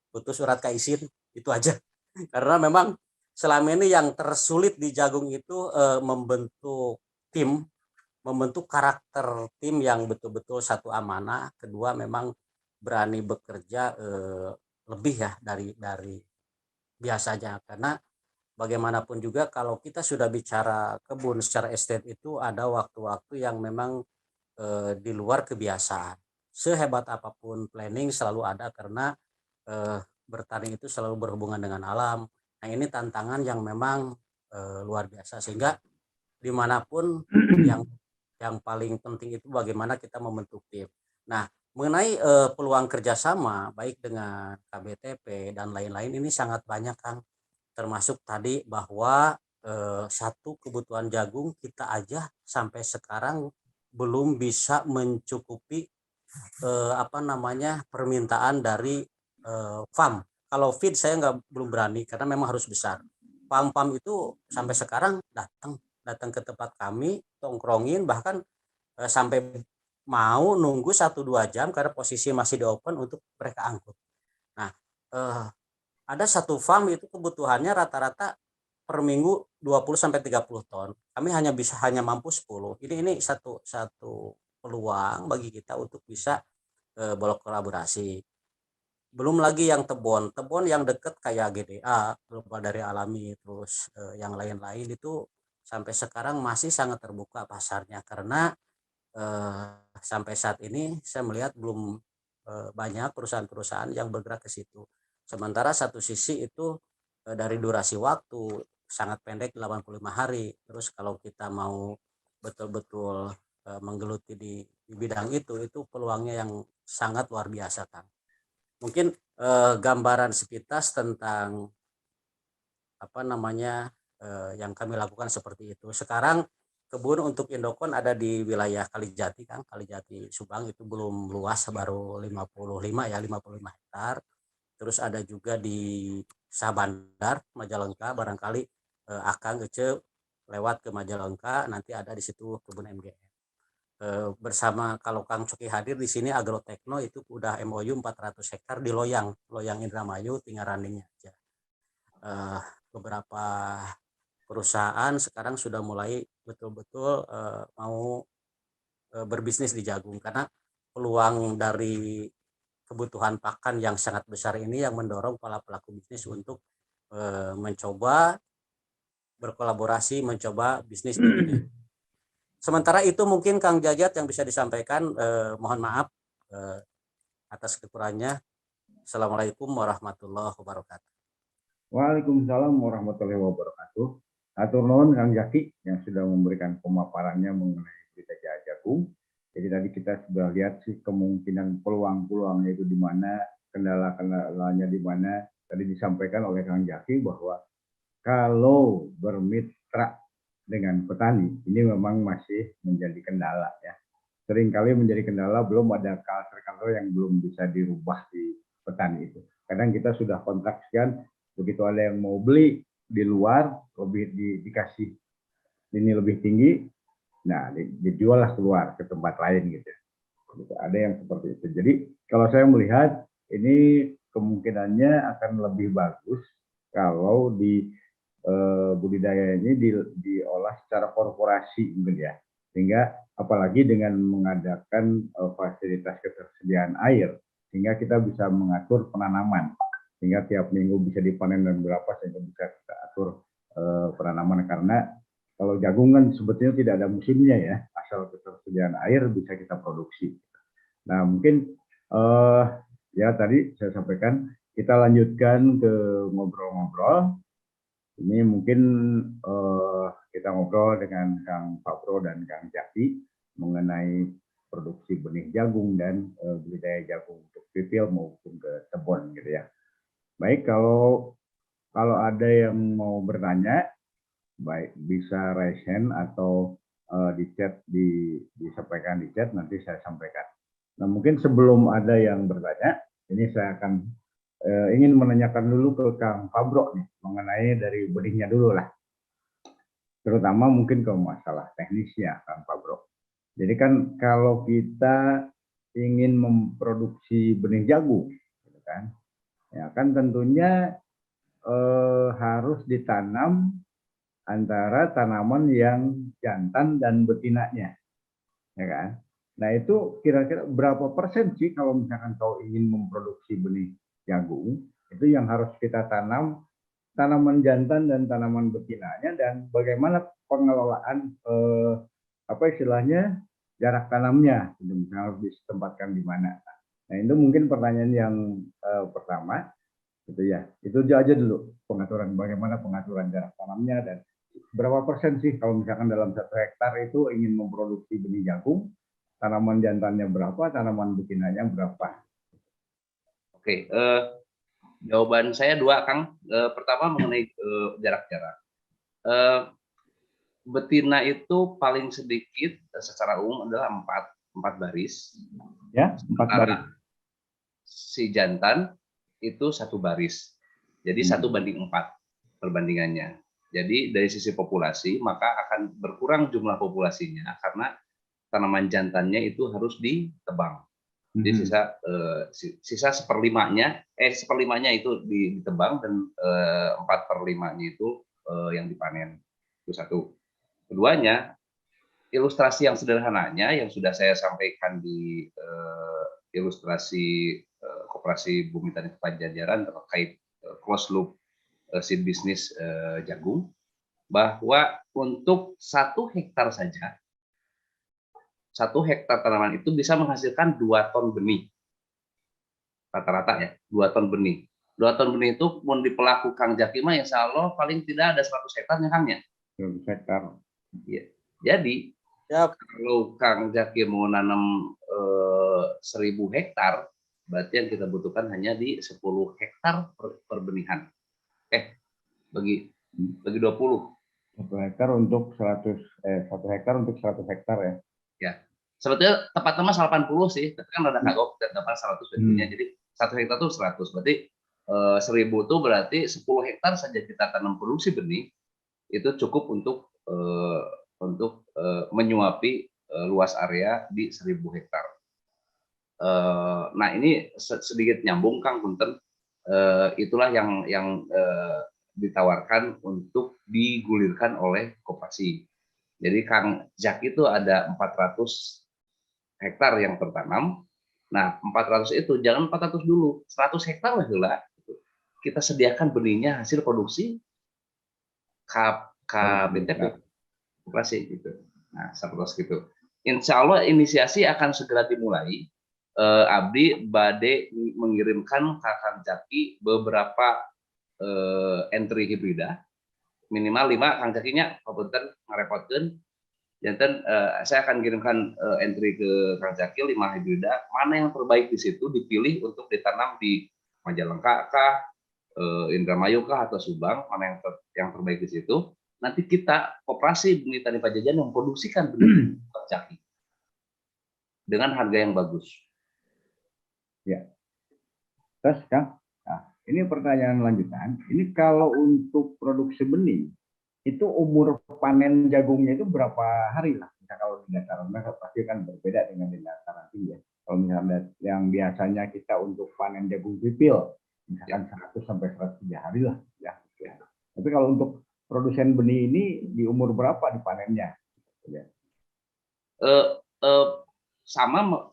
Putus urat kaisin, itu aja. Karena memang selama ini yang tersulit di jagung itu membentuk tim, membentuk karakter tim yang betul-betul satu amanah, kedua memang berani bekerja lebih ya dari biasanya. Karena bagaimanapun juga kalau kita sudah bicara kebun secara estet itu ada waktu-waktu yang memang di luar kebiasaan. Sehebat apapun planning selalu ada karena bertani itu selalu berhubungan dengan alam. Nah ini tantangan yang memang luar biasa sehingga dimanapun yang paling penting itu bagaimana kita membentuk tim. Nah mengenai peluang kerjasama baik dengan KBTP dan lain-lain ini sangat banyak Kang. Termasuk tadi bahwa satu kebutuhan jagung kita aja sampai sekarang belum bisa mencukupi permintaan dari farm. Kalau feed saya belum berani karena memang harus besar. Farm itu sampai sekarang datang ke tempat kami, tongkrongin bahkan sampai mau nunggu 1-2 jam karena posisi masih di open untuk mereka angkut. Nah, ada satu farm itu kebutuhannya rata-rata per minggu 20-30 ton. Kami hanya mampu 10. Ini satu peluang bagi kita untuk bisa berkolaborasi. Belum lagi yang tebon yang deket kayak GDA, Global Dairy Alami, terus yang lain-lain itu sampai sekarang masih sangat terbuka pasarnya karena sampai saat ini saya melihat belum banyak perusahaan-perusahaan yang bergerak ke situ. Sementara satu sisi itu dari durasi waktu sangat pendek 85 hari. Terus kalau kita mau betul-betul menggeluti di bidang itu peluangnya yang sangat luar biasa Kang. Mungkin gambaran sepintas tentang yang kami lakukan seperti itu. Sekarang kebun untuk Indokon ada di wilayah Kalijati Kang, Kalijati Subang itu belum luas baru 55 hektar. Terus ada juga di Sabandar, Majalengka, barangkali Akang Ece lewat ke Majalengka, nanti ada di situ kebun MGM. Bersama kalau Kang Coki hadir di sini Agrotekno itu udah MOU 400 hektar di Loyang Indramayu, tinggal runningnya aja. Beberapa perusahaan sekarang sudah mulai betul-betul mau berbisnis di jagung karena peluang dari kebutuhan pakan yang sangat besar ini yang mendorong para pelaku bisnis untuk mencoba berkolaborasi, mencoba bisnis di bidang. Sementara itu mungkin Kang Jajat yang bisa disampaikan, mohon maaf atas kekurangannya. Assalamualaikum warahmatullahi wabarakatuh. Waalaikumsalam warahmatullahi wabarakatuh. Atur nuhun Kang Jaki yang sudah memberikan pemaparannya mengenai berita jagung. Jadi tadi kita sudah lihat sih kemungkinan peluang-peluangnya itu di mana, kendala-kendalanya di mana. Tadi disampaikan oleh Kang Jaki bahwa kalau bermitra dengan petani ini memang masih menjadi kendala ya. Seringkali menjadi kendala, belum ada culture yang belum bisa dirubah di petani itu. Kadang kita sudah kontrak sekian, begitu ada yang mau beli di luar lebih dikasih ini lebih tinggi, Nah, dijual lah keluar ke tempat lain gitu. Ada yang seperti itu. Jadi kalau saya melihat ini kemungkinannya akan lebih bagus kalau di budidaya ini diolah secara korporasi mungkin ya. Sehingga apalagi dengan mengadakan fasilitas ketersediaan air, sehingga kita bisa mengatur penanaman, sehingga tiap minggu bisa dipanen dan berapa sehingga bisa kita atur penanaman. Karena kalau jagung kan sebetulnya tidak ada musimnya ya, asal ketersediaan air bisa kita produksi. Nah mungkin ya tadi saya sampaikan kita lanjutkan ke ngobrol-ngobrol. Ini mungkin kita ngobrol dengan Kang Fabro dan Kang Jaki mengenai produksi benih jagung dan budidaya jagung untuk retail maupun ke kebun gitu ya. Baik, kalau ada yang mau bertanya, baik bisa raise hand atau di chat disampaikan di chat, nanti saya sampaikan. Nah mungkin sebelum ada yang bertanya, ini saya akan ingin menanyakan dulu ke Kang Fabro nih mengenai dari benihnya dulu lah, terutama mungkin ke masalah teknisnya Kang Fabro. Jadi kan kalau kita ingin memproduksi benih jagung, gitu kan, ya kan tentunya harus ditanam antara tanaman yang jantan dan betinanya, ya kan? Nah itu kira-kira berapa persen sih kalau misalkan kau ingin memproduksi benih jagung itu yang harus kita tanam tanaman jantan dan tanaman betinanya, dan bagaimana pengelolaan apa istilahnya jarak tanamnya, itu harus ditempatkan di mana. Nah itu mungkin pertanyaan yang pertama gitu ya, itu aja dulu pengaturan, bagaimana pengaturan jarak tanamnya dan berapa persen sih kalau misalkan dalam 1 hektar itu ingin memproduksi benih jagung, tanaman jantannya berapa, tanaman betinanya berapa. Oke, jawaban saya 2, Kang. Pertama mengenai jarak-jarak. Betina itu paling sedikit secara umum adalah 4 baris. Ya, 4 baris. Si jantan itu 1 baris. Jadi 1:4 perbandingannya. Jadi dari sisi populasi maka akan berkurang jumlah populasinya karena tanaman jantannya itu harus ditebang. Jadi sisa 1/5-nya itu ditebang dan 4/5-nya itu yang dipanen. Itu 1. Keduanya, ilustrasi yang sederhananya yang sudah saya sampaikan di ilustrasi Koperasi Bumi Tani Pajajaran terkait closed loop seed business jagung, bahwa untuk 1 hektar saja, 1 hektar tanaman itu bisa menghasilkan 2 ton benih. Rata-rata ya, 2 ton benih. 2 ton benih itu mau dipelaku Kang Jaki mah insya Allah paling tidak ada 100 hektarnya Kang ya. 100 hektar. Ya. Jadi, kalau Kang Jaki mau nanam 1000 hektar, berarti yang kita butuhkan hanya di 10 hektar perbenihan. Bagi 20. 1 hektar untuk 100 1 hektar untuk 100 hektar ya. Ya, sebetulnya tepat nama 80 sih, tapi kan ada kagok dapat 100 benihnya. Jadi 1 hektar itu 100, berarti 1000 itu berarti 10 hektar saja kita tanam produksi benih itu cukup untuk menyuapi luas area di 1000 hektar. Nah ini sedikit nyambung Kang Punten, itulah yang ditawarkan untuk digulirkan oleh koperasi. Jadi Kang Jaki itu ada 400 hektar yang tertanam. Nah 400 itu jangan 400 dulu, 100 hektar lah kita sediakan benihnya hasil produksi KBTP koperasi gitu. Nah 100 gitu. Insya Allah inisiasi akan segera dimulai. Abdi bade mengirimkan ke Kang Jaki beberapa entry hibrida, minimal 5 Kang Jakinya, Punten ngarepotkeun. Janten saya akan kirimkan entry ke Kang Jaki 5 hibrida, mana yang terbaik di situ dipilih untuk ditanam di Majalengka kah, Indramayu kah atau Subang, mana yang terbaik di situ. Nanti kita Koperasi Bumi Tani Pajajaran yang memproduksikan benih Kang Jaki dengan harga yang bagus. Ya. Terus Kang, nah, ini pertanyaan lanjutan. Ini kalau untuk produksi benih, itu umur panen jagungnya itu berapa hari lah Misalnya kalau di dataran rendah pasti kan berbeda dengan di dataran tinggi ya. Kalau misalnya yang biasanya kita untuk panen jagung pipil, misalkan 100 sampai 103 hari lah ya. Tapi kalau untuk produsen benih ini di umur berapa dipanennya? Ya.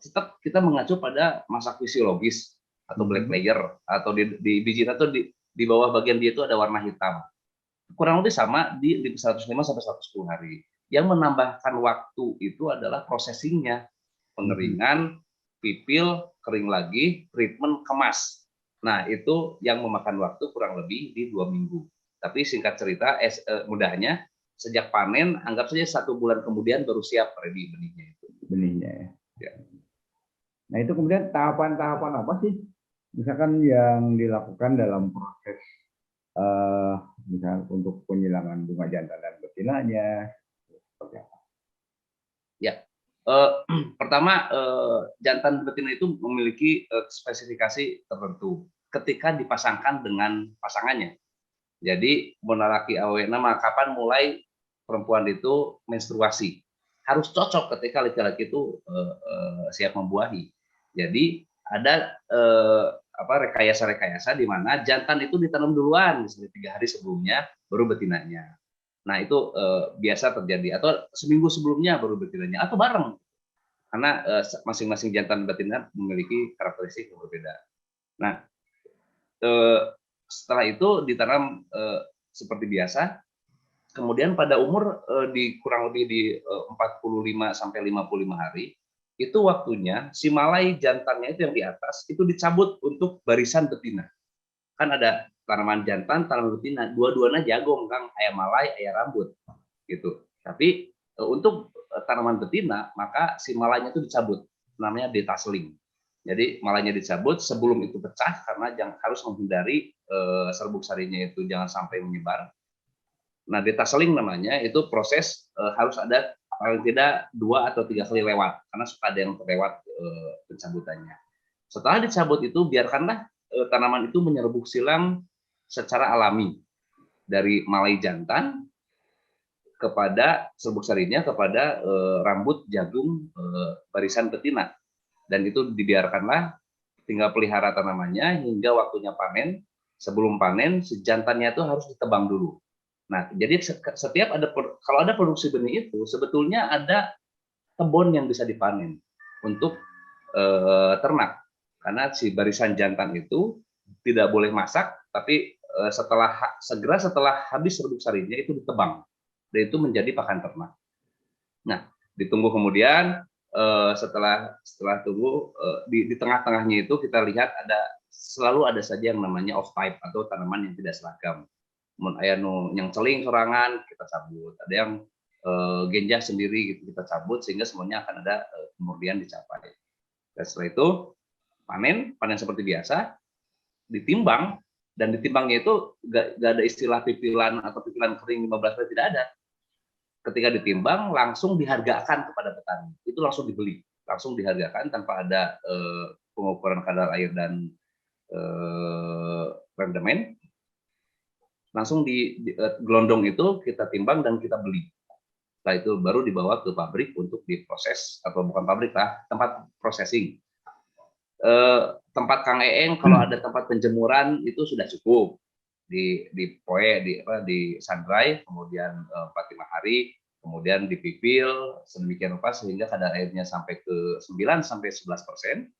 Tetap kita mengacu pada masa fisiologis atau black layer, atau di biji atau di bawah bagian dia itu ada warna hitam. Kurang lebih sama di 105 sampai 110 hari. Yang menambahkan waktu itu adalah processingnya, pengeringan, pipil, kering lagi, treatment, kemas. Nah, itu yang memakan waktu kurang lebih di 2 minggu. Tapi singkat cerita, mudahnya sejak panen, anggap saja 1 bulan kemudian baru siap ready benihnya itu. Benihnya ya. Nah, itu kemudian tahapan-tahapan apa sih? Misalkan yang dilakukan dalam proses misalnya untuk penyilangan bunga jantan dan betinanya, seperti apa? Ya, pertama jantan betina itu memiliki spesifikasi tertentu ketika dipasangkan dengan pasangannya. Jadi monarki awena kapan mulai perempuan itu menstruasi, harus cocok ketika laki-laki itu siap membuahi. Jadi ada rekayasa-rekayasa di mana jantan itu ditanam duluan, misalnya 3 hari sebelumnya baru betinanya. Nah itu biasa terjadi, atau seminggu sebelumnya baru betinanya, atau bareng, karena masing-masing jantan betina memiliki karakteristik yang berbeda. Nah setelah itu ditanam seperti biasa, kemudian pada umur kurang lebih di 45 sampai 55 hari, itu waktunya si malai jantannya itu yang di atas itu dicabut untuk barisan betina. Kan ada tanaman jantan, tanaman betina, dua-duanya jagung, Kang, ayam malai, ayam rambut, gitu. Tapi untuk tanaman betina, maka si malainya itu dicabut, namanya detasseling. Jadi malainya dicabut sebelum itu pecah, karena harus menghindari serbuk sarinya itu jangan sampai menyebar. Nah, detasseling namanya, itu proses harus ada paling tidak 2 atau 3 kali lewat, karena suka ada yang terlewat pencabutannya. Setelah dicabut itu, biarkanlah tanaman itu menyerbuk silang secara alami dari malai jantan kepada serbuk sarinya kepada rambut jagung barisan betina, dan itu dibiarkanlah, tinggal pelihara tanamannya hingga waktunya panen. Sebelum panen, si jantannya itu harus ditebang dulu. Nah, jadi setiap kalau ada produksi benih itu sebetulnya ada kebun yang bisa dipanen untuk ternak, karena si barisan jantan itu tidak boleh masak, tapi segera setelah habis serbuk sarinya itu ditebang, dan itu menjadi pakan ternak. Nah, ditunggu kemudian setelah tunggu di tengah-tengahnya itu kita lihat selalu ada saja yang namanya off type atau tanaman yang tidak seragam. Aya yang celing sorangan kita cabut, ada yang genjah sendiri gitu kita cabut, sehingga semuanya akan ada kemudian dicapai. Dan setelah itu panen seperti biasa, ditimbang, dan ditimbangnya itu gak ada istilah pipilan atau pipilan kering 15 hari, tidak ada. Ketika ditimbang langsung dihargakan kepada petani, itu langsung dibeli, langsung dihargakan tanpa ada pengukuran kadar air dan rendemen. Langsung di gelondong itu kita timbang dan kita beli. Setelah itu baru dibawa ke pabrik untuk diproses, atau bukan pabrik lah, tempat processing. Tempat Kang Eeng kalau ada tempat penjemuran itu sudah cukup, di sun-dry, kemudian 45 hari, kemudian dipipil sedemikian rupa sehingga kadar airnya sampai ke 9 sampai 11%.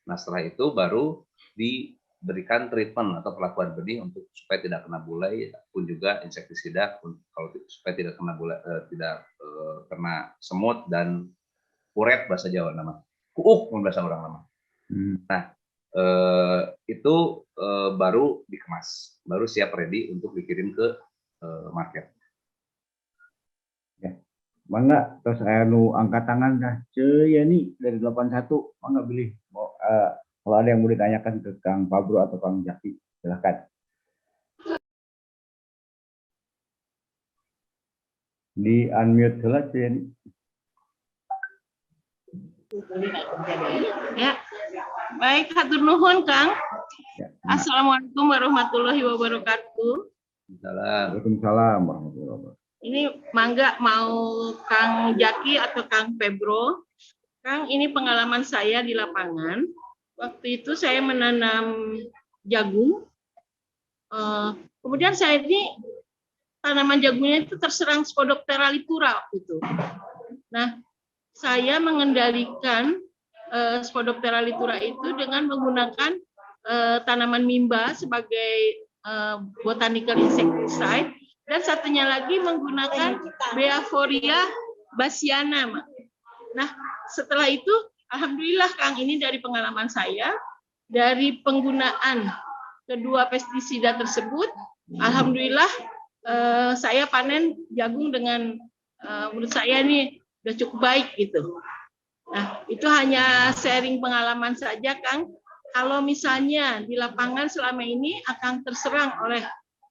Nah setelah itu baru diberikan treatment atau perlakuan benih untuk supaya tidak kena bulai, pun juga insektisida kalau supaya tidak kena bulai, kena semut dan kuret bahasa Jawa nama, kuuk bahasa orang nama. Nah itu baru dikemas, baru siap ready untuk dikirim ke market. Ya, mangga terus angkat tangan dah, ya nih dari 81, mangga pilih. Kalau ada yang mau ditanyakan ke Kang Fabro atau Kang Jaki, silahkan. Di unmute dulu ya nih. Ya, baik, hatur nuhun Kang. Ya, Assalamualaikum warahmatullahi wabarakatuh. Waalaikumsalam warahmatullahi wabarakatuh. Ini mangga mau Kang Jaki atau Kang Febro. Kang, ini pengalaman saya di lapangan. Waktu itu saya menanam jagung. Kemudian saya ini tanaman jagungnya itu terserang Spodoptera litura waktu itu. Nah, saya mengendalikan Spodoptera litura itu dengan menggunakan tanaman mimba sebagai botanical insecticide, dan satunya lagi menggunakan Beaforia bassiana. Nah, setelah itu, alhamdulillah Kang, ini dari pengalaman saya, dari penggunaan kedua pestisida tersebut, alhamdulillah saya panen jagung dengan menurut saya ini udah cukup baik gitu. Nah, itu hanya sharing pengalaman saja, Kang. Kalau misalnya di lapangan selama ini akan terserang oleh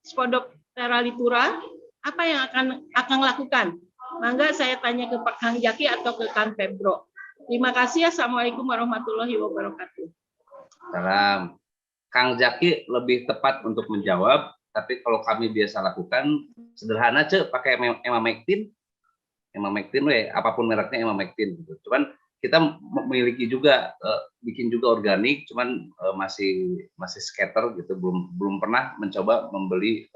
Spodoptera litura, apa yang akan lakukan? Mangga saya tanya ke Pak Kang Jaki atau ke Kang Febro. Terima kasih. Assalamualaikum warahmatullahi wabarakatuh. Salam. Kang Jaki lebih tepat untuk menjawab, tapi kalau kami biasa lakukan sederhana, pakai emamectin, apapun mereknya emamectin gitu. Cuman kita memiliki juga bikin juga organik, cuman masih scatter gitu, belum pernah mencoba membeli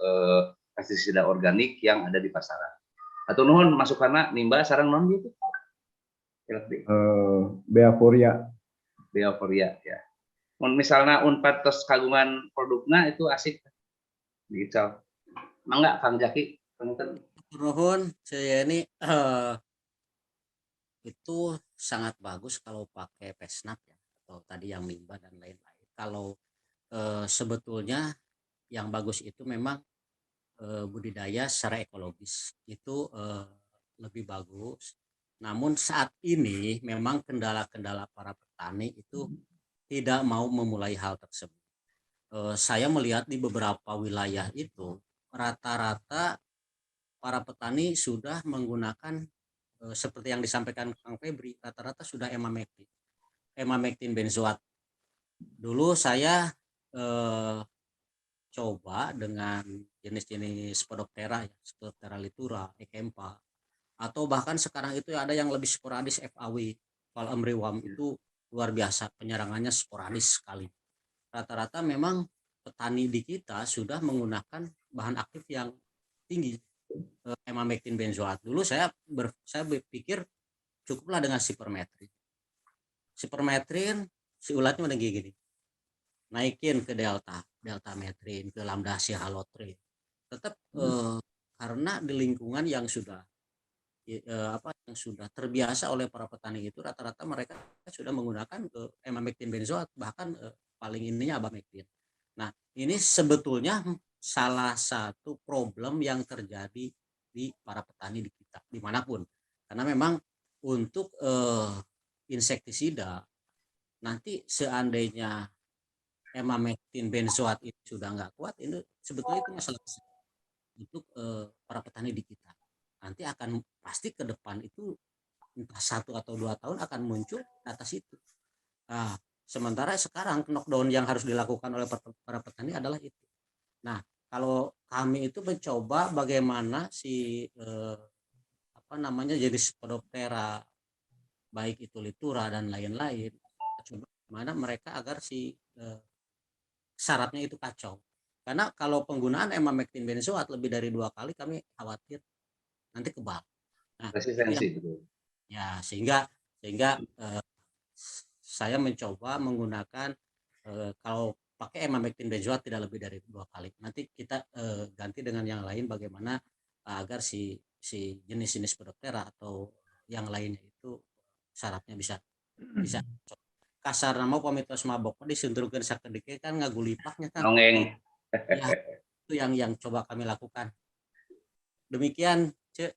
pestisida organik yang ada di pasaran. Atau nuhun masuk karena nimba sarang non gitu. Beaforia ya. Misalnya Unpad terus kagungan produknya itu asik digital. Mangga Kang Jaki, Nuhun, saya ini itu sangat bagus kalau pakai pesnap ya, atau tadi yang mimba dan lain-lain. Kalau sebetulnya yang bagus itu memang budidaya secara ekologis itu lebih bagus. Namun saat ini memang kendala-kendala para petani itu tidak mau memulai hal tersebut. Saya melihat di beberapa wilayah itu rata-rata para petani sudah menggunakan seperti yang disampaikan Kang Febri, rata-rata sudah emamectin benzoat. Dulu saya coba dengan jenis-jenis Spodoptera, Spodoptera litura, ekempa, atau bahkan sekarang itu ada yang lebih sporadis FAW, Val Amrewam, itu luar biasa, penyerangannya sporadis sekali. Rata-rata memang petani di kita sudah menggunakan bahan aktif yang tinggi, emamectin benzoat. Dulu saya berpikir cukuplah dengan sipermetrin. Sipermetrin, si ulatnya udah gini, naikin ke delta metrin, ke lambda cihalotrin. Tetap karena di lingkungan yang sudah terbiasa oleh para petani itu, rata-rata mereka sudah menggunakan emamectin benzoat, bahkan paling ininya abamectin. Nah, ini sebetulnya salah satu problem yang terjadi di para petani di kita dimanapun, karena memang untuk insektisida nanti seandainya emamectin benzoat itu sudah nggak kuat, ini sebetulnya itu masalah untuk para petani di kita. Nanti akan pasti ke depan itu entah 1 atau 2 tahun akan muncul atas itu. Nah, sementara sekarang knockdown yang harus dilakukan oleh para petani adalah itu. Nah, kalau kami itu mencoba bagaimana jenis Spodoptera, baik itu litura dan lain-lain, coba mana mereka agar syaratnya itu kacau. Karena kalau penggunaan emamectin benzoat lebih dari 2 kali, kami khawatir nanti kebal. Nah, resistensi itu. Ya, sehingga saya mencoba menggunakan kalau pakai emamectin benzoat tidak lebih dari 2 kali. Nanti kita ganti dengan yang lain, bagaimana agar si jenis-jenis Spodoptera atau yang lainnya itu syaratnya bisa kasar nama pamitos mabok disenturkan sakedike kan ngagulipaknya kan. Nongeng. Ya, itu yang coba kami lakukan. Demikian, Cek.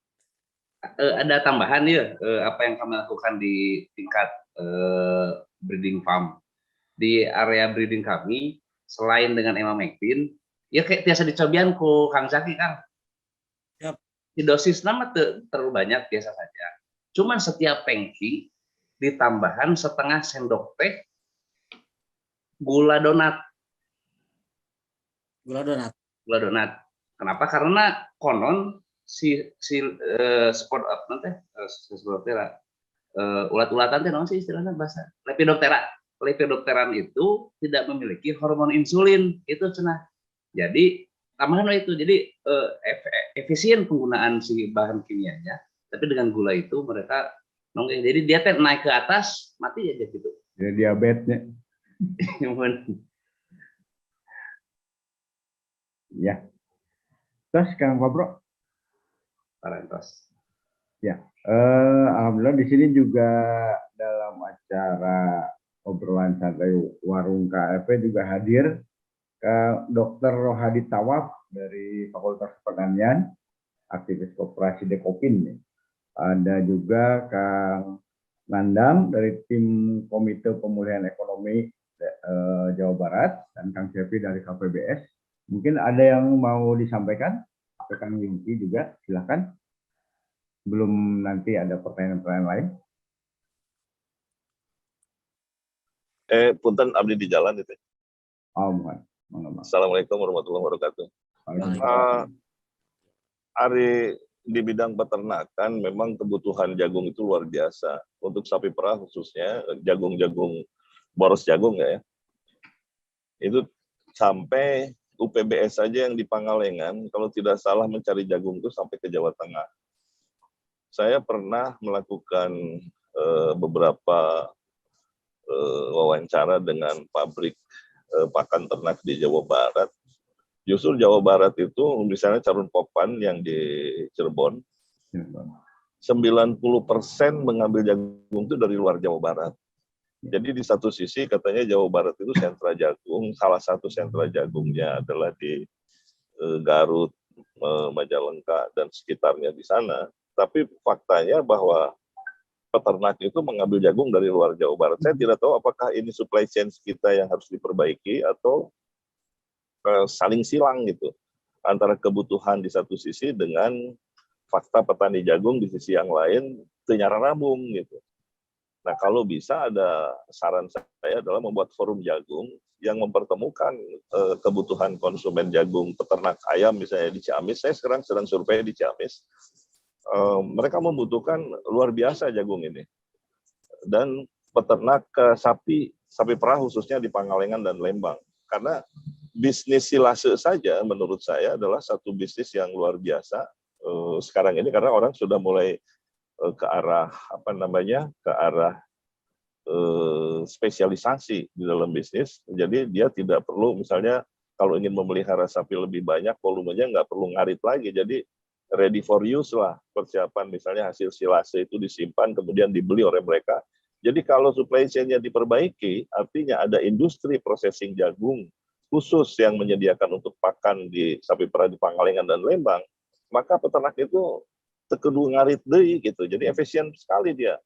Ada tambahan ya, apa yang kami lakukan di tingkat breeding farm. Di area breeding kami, selain dengan emamectin, ya kayak biasa dicobian ku Kang Zaki, Kang. Yep. Di dosis nama terlalu banyak, biasa saja. Cuman setiap pengki ditambahan setengah sendok teh gula donat. Gula donat. Kenapa? Karena konon sport apa nanti sport ulat-ulatan teh naon sih istilahnya bahasa lepidopteran itu tidak memiliki hormon insulin itu cenah. Jadi tambahan itu jadi efisien penggunaan si bahan kimianya, tapi dengan gula itu mereka nongeng, jadi dia kan naik ke atas mati aja gitu. Ya diabetesnya. Ya. Terus Kang Fabro. Parantos. Ya, alhamdulillah di sini juga dalam acara obrolan santai warung KFP juga hadir Dr. Rohadi Tawaf dari Fakultas Pertanian, aktivis koperasi Dekopin. Ada juga Kang Nandang dari tim Komite Pemulihan Ekonomi Jawa Barat dan Kang Cepi dari KPBS. Mungkin ada yang mau disampaikan? Kang Yungki juga, silakan. Belum nanti ada pertanyaan-pertanyaan lain. Punten abdi di jalan itu. Oh, mohon. Assalamualaikum warahmatullahi wabarakatuh. Ari di bidang peternakan memang kebutuhan jagung itu luar biasa. Untuk sapi perah khususnya jagung-jagung boros jagung ya. Itu sampai UPBS saja yang di Pangalengan kalau tidak salah mencari jagung itu sampai ke Jawa Tengah. Saya pernah melakukan beberapa wawancara dengan pabrik pakan ternak di Jawa Barat. Justru Jawa Barat itu misalnya Carun Popan yang di Cirebon, 90% mengambil jagung itu dari luar Jawa Barat. Jadi di satu sisi katanya Jawa Barat itu sentra jagung, salah satu sentra jagungnya adalah di Garut, Majalengka dan sekitarnya di sana. Tapi faktanya bahwa peternak itu mengambil jagung dari luar Jawa Barat. Saya tidak tahu apakah ini supply chain kita yang harus diperbaiki atau saling silang gitu antara kebutuhan di satu sisi dengan fakta petani jagung di sisi yang lain ternyata nabung gitu. Nah kalau bisa ada saran saya adalah membuat forum jagung yang mempertemukan kebutuhan konsumen jagung peternak ayam misalnya di Ciamis. Saya sekarang sedang survei di Ciamis. Mereka membutuhkan luar biasa jagung ini. Dan peternak sapi perah khususnya di Pangalengan dan Lembang. Karena bisnis silase saja menurut saya adalah satu bisnis yang luar biasa sekarang ini karena orang sudah mulai ke arah spesialisasi di dalam bisnis. Jadi dia tidak perlu misalnya kalau ingin memelihara sapi lebih banyak volumenya nggak perlu ngarit lagi. Jadi ready for use lah persiapan misalnya hasil silase itu disimpan kemudian dibeli oleh mereka. Jadi kalau supply chain-nya diperbaiki artinya ada industri processing jagung khusus yang menyediakan untuk pakan di sapi perah di Pangalengan dan Lembang, maka peternak itu tekedu ngarit deui gitu. Jadi efisien sekali dia.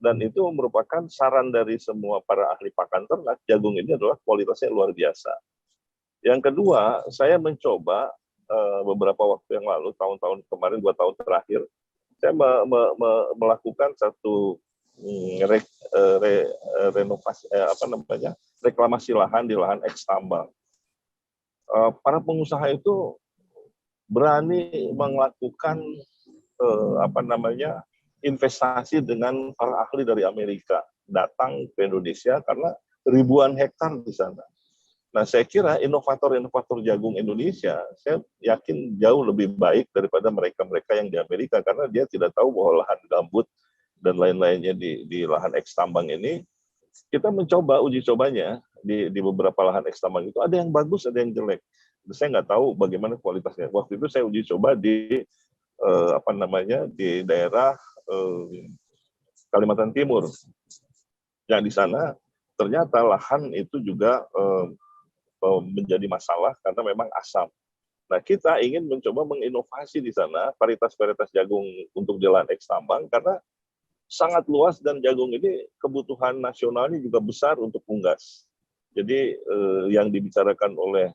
Dan itu merupakan saran dari semua para ahli pakan ternak, jagung ini adalah kualitasnya luar biasa. Yang kedua, saya mencoba beberapa waktu yang lalu, tahun-tahun kemarin, 2 tahun terakhir, saya melakukan satu renovasi, reklamasi lahan di lahan eks tambang. Para pengusaha itu berani melakukan investasi dengan para ahli dari Amerika datang ke Indonesia karena ribuan hektar di sana. Nah, saya kira inovator-inovator jagung Indonesia, saya yakin jauh lebih baik daripada mereka-mereka yang di Amerika karena dia tidak tahu bahwa lahan gambut dan lain-lainnya di lahan eks tambang ini. Kita mencoba uji cobanya di beberapa lahan eks tambang itu ada yang bagus, ada yang jelek. Saya nggak tahu bagaimana kualitasnya. Waktu itu saya uji coba di di daerah Kalimantan Timur. Yang di sana ternyata lahan itu juga menjadi masalah karena memang asam. Nah, kita ingin mencoba menginovasi di sana varietas-varietas jagung untuk di lahan eks tambang karena sangat luas dan jagung ini kebutuhan nasionalnya juga besar untuk unggas. Jadi yang dibicarakan oleh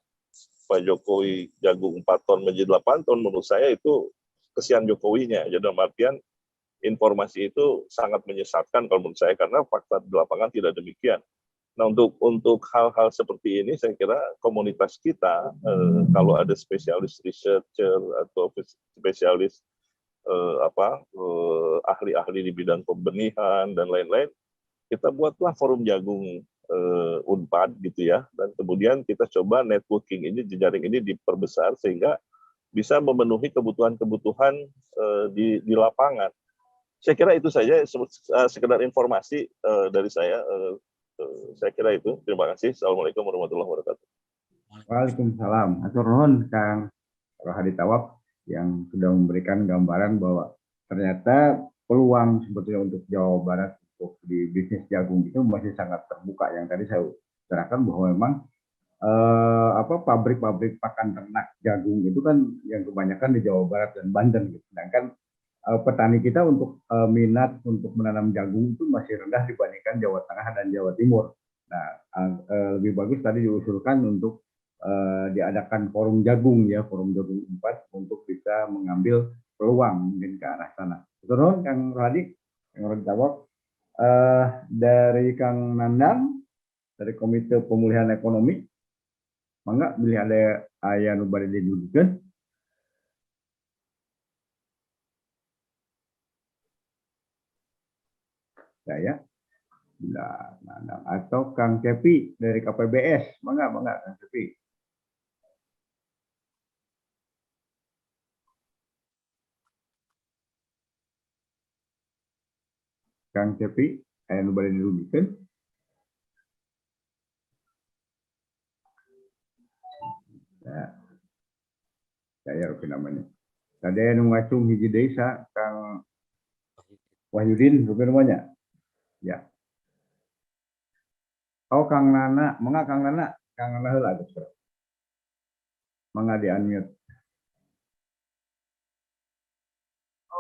Pak Jokowi jagung 4 ton menjadi 8 ton menurut saya itu kesian Jokowinya. Jadi dalam artian informasi itu sangat menyesatkan kalau menurut saya karena fakta di lapangan tidak demikian. Nah, untuk hal-hal seperti ini saya kira komunitas kita kalau ada spesialis researcher atau spesialis ahli-ahli di bidang pembenihan dan lain-lain, kita buatlah forum jagung Unpad gitu ya, dan kemudian kita coba networking ini, jejaring ini diperbesar sehingga bisa memenuhi kebutuhan-kebutuhan di lapangan. Saya kira itu saja, sekedar informasi dari saya. Saya kira itu. Terima kasih. Assalamualaikum warahmatullahi wabarakatuh. Waalaikumsalam. Atur nuhun Kang Rohadi Tawab yang sudah memberikan gambaran bahwa ternyata peluang sebetulnya untuk Jawa Barat untuk di bisnis jagung itu masih sangat terbuka. Yang tadi saya utarakan bahwa memang pabrik-pabrik pakan ternak jagung itu kan yang kebanyakan di Jawa Barat dan Banten gitu. Sedangkan petani kita untuk minat untuk menanam jagung itu masih rendah dibandingkan Jawa Tengah dan Jawa Timur. Nah, lebih bagus tadi diusulkan untuk diadakan forum jagung ya, forum jagung 4 untuk bisa mengambil peluang mungkin ke arah sana. Betul Kang Rohadi, Kang Rohadi Tawab. Dari Kang Nandang dari Komite Pemulihan Ekonomi, mangga bilih ada aya nu bade didudukeun. Saya Nandang atau Kang Cepi dari KPBS, mangga Kang Cepi. Kang Cepi, aya nu bade didudukeun. Ya. Saya oke namanya. Tadi aya nu ngacung hiji desa Kang Wahyudin, bukan namanya? Ya. Oh Kang Nana, mangga Kang Nana heula atuh. Mangga di-unmute.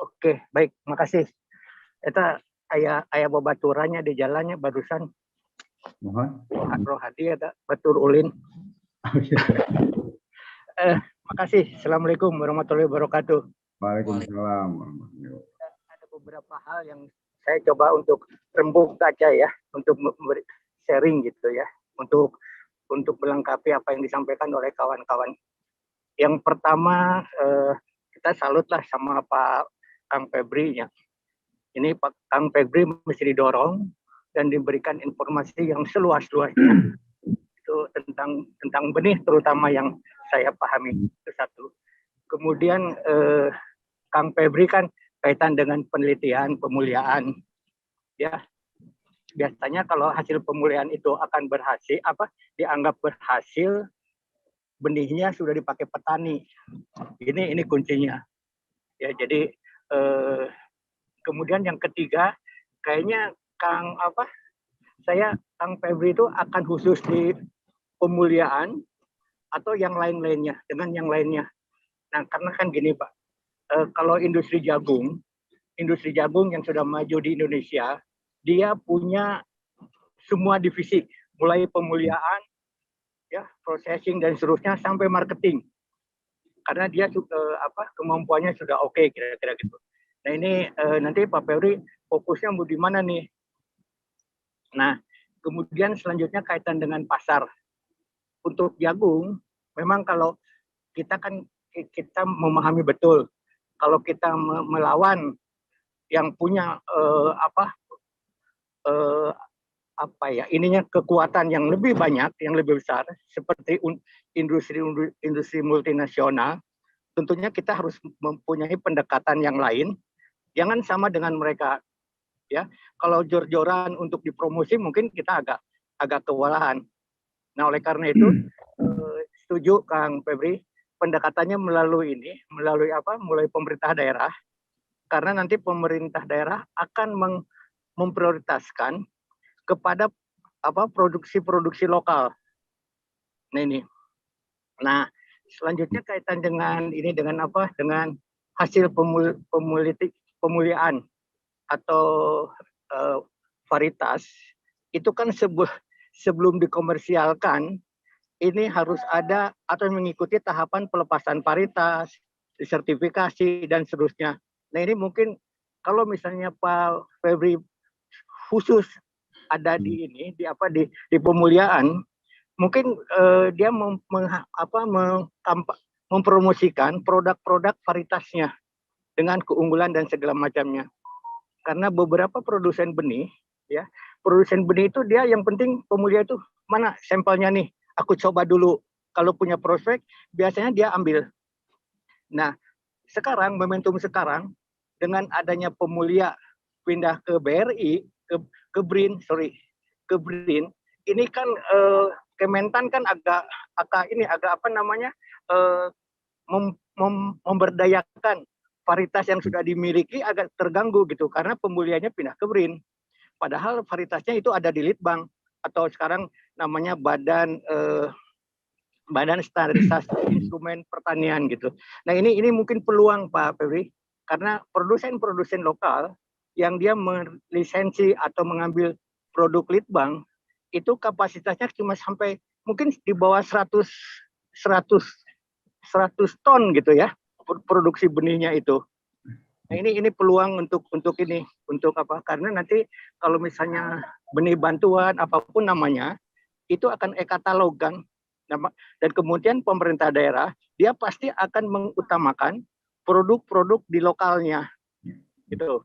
Oke, baik, makasih. Eta aya babaturannya di jalannya barusan. Mohon. Rohadi ada batur ulin. Makasih. Assalamualaikum warahmatullahi wabarakatuh. Waalaikumsalam. Ada beberapa hal yang saya coba untuk rembuk saja ya, untuk memberi sharing gitu ya, untuk melengkapi apa yang disampaikan oleh kawan-kawan. Yang pertama, kita salutlah sama Pak Kang Febri ya. Ini Pak Kang Febri mesti didorong dan diberikan informasi yang seluas-luasnya itu tentang benih terutama yang saya pahami itu satu. Kemudian Kang Febri kan kaitan dengan penelitian pemuliaan ya. Biasanya kalau hasil pemulihan itu akan berhasil dianggap berhasil, benihnya sudah dipakai petani. Ini kuncinya. Ya, jadi kemudian yang ketiga, kayaknya Kang Febri itu akan khusus di pemuliaan atau yang lain-lainnya dengan yang lainnya. Nah, karena kan gini Pak, kalau industri jagung yang sudah maju di Indonesia, dia punya semua divisi, mulai pemuliaan, ya, processing dan seterusnya sampai marketing. Karena dia kemampuannya sudah oke, kira-kira gitu. Nah ini nanti Pak Febri fokusnya mau di mana nih? Nah kemudian selanjutnya kaitan dengan pasar. Untuk jagung, memang kalau kita memahami betul, kalau kita melawan yang punya kekuatan yang lebih banyak, yang lebih besar, seperti industri multinasional, tentunya kita harus mempunyai pendekatan yang lain. Jangan sama dengan mereka, ya. Kalau jor-joran untuk dipromosi mungkin kita agak kewalahan. Nah, oleh karena itu setuju Kang Febri, pendekatannya melalui pemerintah daerah, karena nanti pemerintah daerah akan memprioritaskan kepada produksi lokal. Nah ini. Nah, selanjutnya kaitan dengan dengan hasil pemuliaan atau varietas itu kan sebelum dikomersialkan ini harus ada atau mengikuti tahapan pelepasan varietas, sertifikasi dan seterusnya. Nah ini mungkin kalau misalnya Pak Febri khusus ada di ini di pemuliaan, mungkin dia mempromosikan produk-produk varietasnya dengan keunggulan dan segala macamnya. Karena beberapa produsen benih itu dia yang penting pemulia itu mana sampelnya nih, aku coba dulu. Kalau punya prospek biasanya dia ambil. Nah, sekarang momentum sekarang dengan adanya pemulia pindah ke BRI, ke BRIN, ini kan Kementan kan agak memberdayakan varietas yang sudah dimiliki agak terganggu gitu karena pemulianya pindah ke BRIN. Padahal varietasnya itu ada di Litbang atau sekarang namanya Badan Standarisasi Instrumen Pertanian gitu. Nah ini mungkin peluang Pak Febri karena produsen-produsen lokal yang dia melisensi atau mengambil produk Litbang itu kapasitasnya cuma sampai mungkin di bawah 100 ton gitu ya produksi benihnya itu. Nah ini peluang untuk apa? Karena nanti kalau misalnya benih bantuan apapun namanya itu akan ekatalogan. Dan kemudian pemerintah daerah dia pasti akan mengutamakan produk-produk di lokalnya gitu.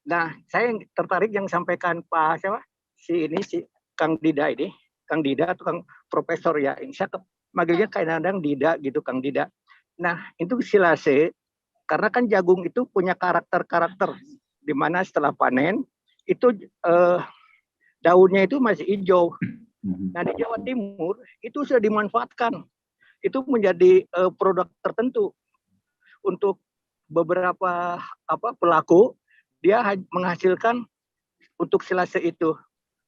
Nah saya tertarik yang sampaikan Pak si Kang Dida atau Kang Profesor ya, saya manggilnya kadang-kadang Dida gitu, Kang Dida. Nah itu silase karena kan jagung itu punya karakter di mana setelah panen itu daunnya itu masih hijau. Nah di Jawa Timur itu sudah dimanfaatkan, itu menjadi produk tertentu untuk beberapa pelaku dia menghasilkan untuk silase itu.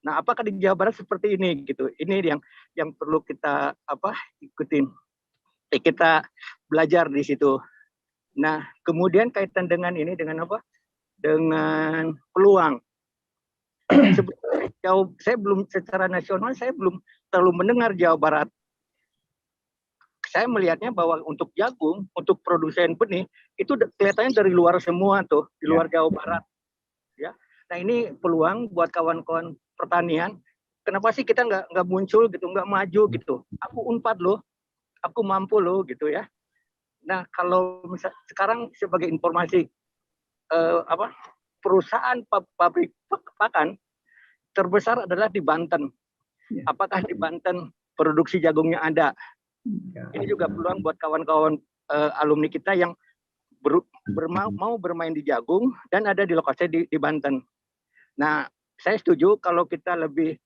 Nah apakah di Jawa Barat seperti ini gitu? Ini yang perlu kita ikutin, kita belajar di situ. Nah kemudian kaitan dengan ini dengan apa? Dengan peluang. Saya belum secara nasional saya belum terlalu mendengar Jawa Barat. Saya melihatnya bahwa untuk jagung, untuk produsen benih itu kelihatannya dari luar semua tuh, di luar Jawa Barat. Ya, nah ini peluang buat kawan-kawan pertanian. Kenapa sih kita nggak muncul gitu, nggak maju gitu? Aku Unpad loh, aku mampu loh gitu ya. Nah kalau misal sekarang sebagai informasi perusahaan pabrik pakan terbesar adalah di Banten. Apakah di Banten produksi jagungnya ada? Ini juga peluang buat kawan-kawan alumni kita yang mau bermain di jagung dan ada di lokasi di Banten. Nah, saya setuju kalau kita lebih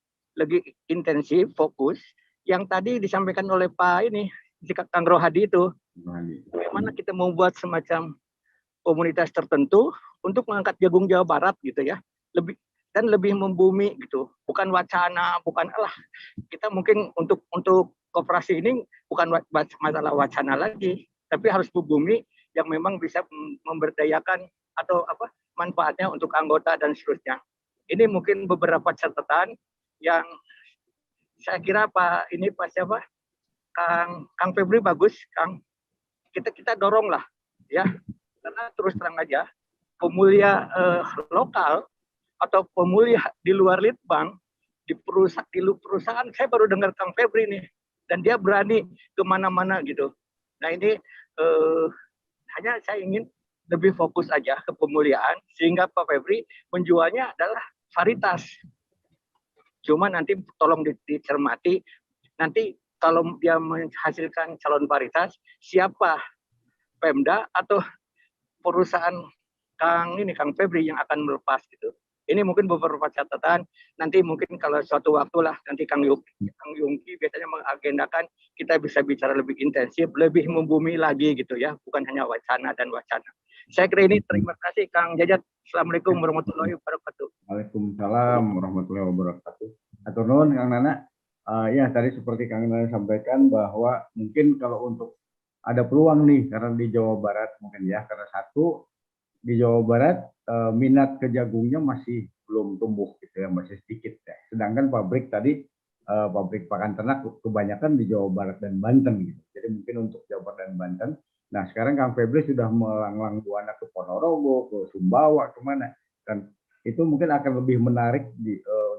intensif, fokus. Yang tadi disampaikan oleh Pak Kang Rohadi itu, bagaimana kita membuat semacam komunitas tertentu untuk mengangkat jagung Jawa Barat gitu ya, lebih membumi gitu, bukan wacana, bukan kita mungkin untuk koperasi ini bukan masalah wacana lagi, tapi harus membumi yang memang bisa memberdayakan atau manfaatnya untuk anggota dan seterusnya. Ini mungkin beberapa catatan yang saya kira Kang Febri bagus, Kang. Kita dorong lah ya, karena terus terang aja pemulia lokal atau pemulia di luar Litbang di perusahaan saya baru dengar Kang Febri nih, dan dia berani kemana-mana gitu. Nah ini hanya saya ingin lebih fokus aja ke pemuliaan sehingga Pak Febri menjualnya adalah varietas. Cuma nanti tolong dicermati nanti kalau dia menghasilkan calon varietas siapa Pemda atau perusahaan Kang Febri yang akan melepas gitu. Ini mungkin beberapa catatan. Nanti mungkin kalau suatu waktu lah nanti Kang Yungki biasanya mengagendakan kita bisa bicara lebih intensif, lebih membumi lagi gitu ya, bukan hanya wacana dan wacana. Saya kira ini. Terima kasih Kang Jajat. Assalamualaikum warahmatullahi wabarakatuh. Waalaikumsalam warahmatullahi wabarakatuh. Atur nuhun Kang Nana. Ya tadi seperti Kang Nana sampaikan bahwa mungkin kalau untuk ada peluang nih karena di Jawa Barat mungkin ya, karena satu di Jawa Barat minat ke jagungnya masih belum tumbuh gitu ya, masih sedikit ya. Sedangkan pabrik tadi pabrik pakan ternak kebanyakan di Jawa Barat dan Banten gitu. Jadi mungkin untuk Jawa Barat dan Banten. Nah sekarang Kang Febri sudah melanglang buana ke Ponorogo, ke Sumbawa, kemana, dan itu mungkin akan lebih menarik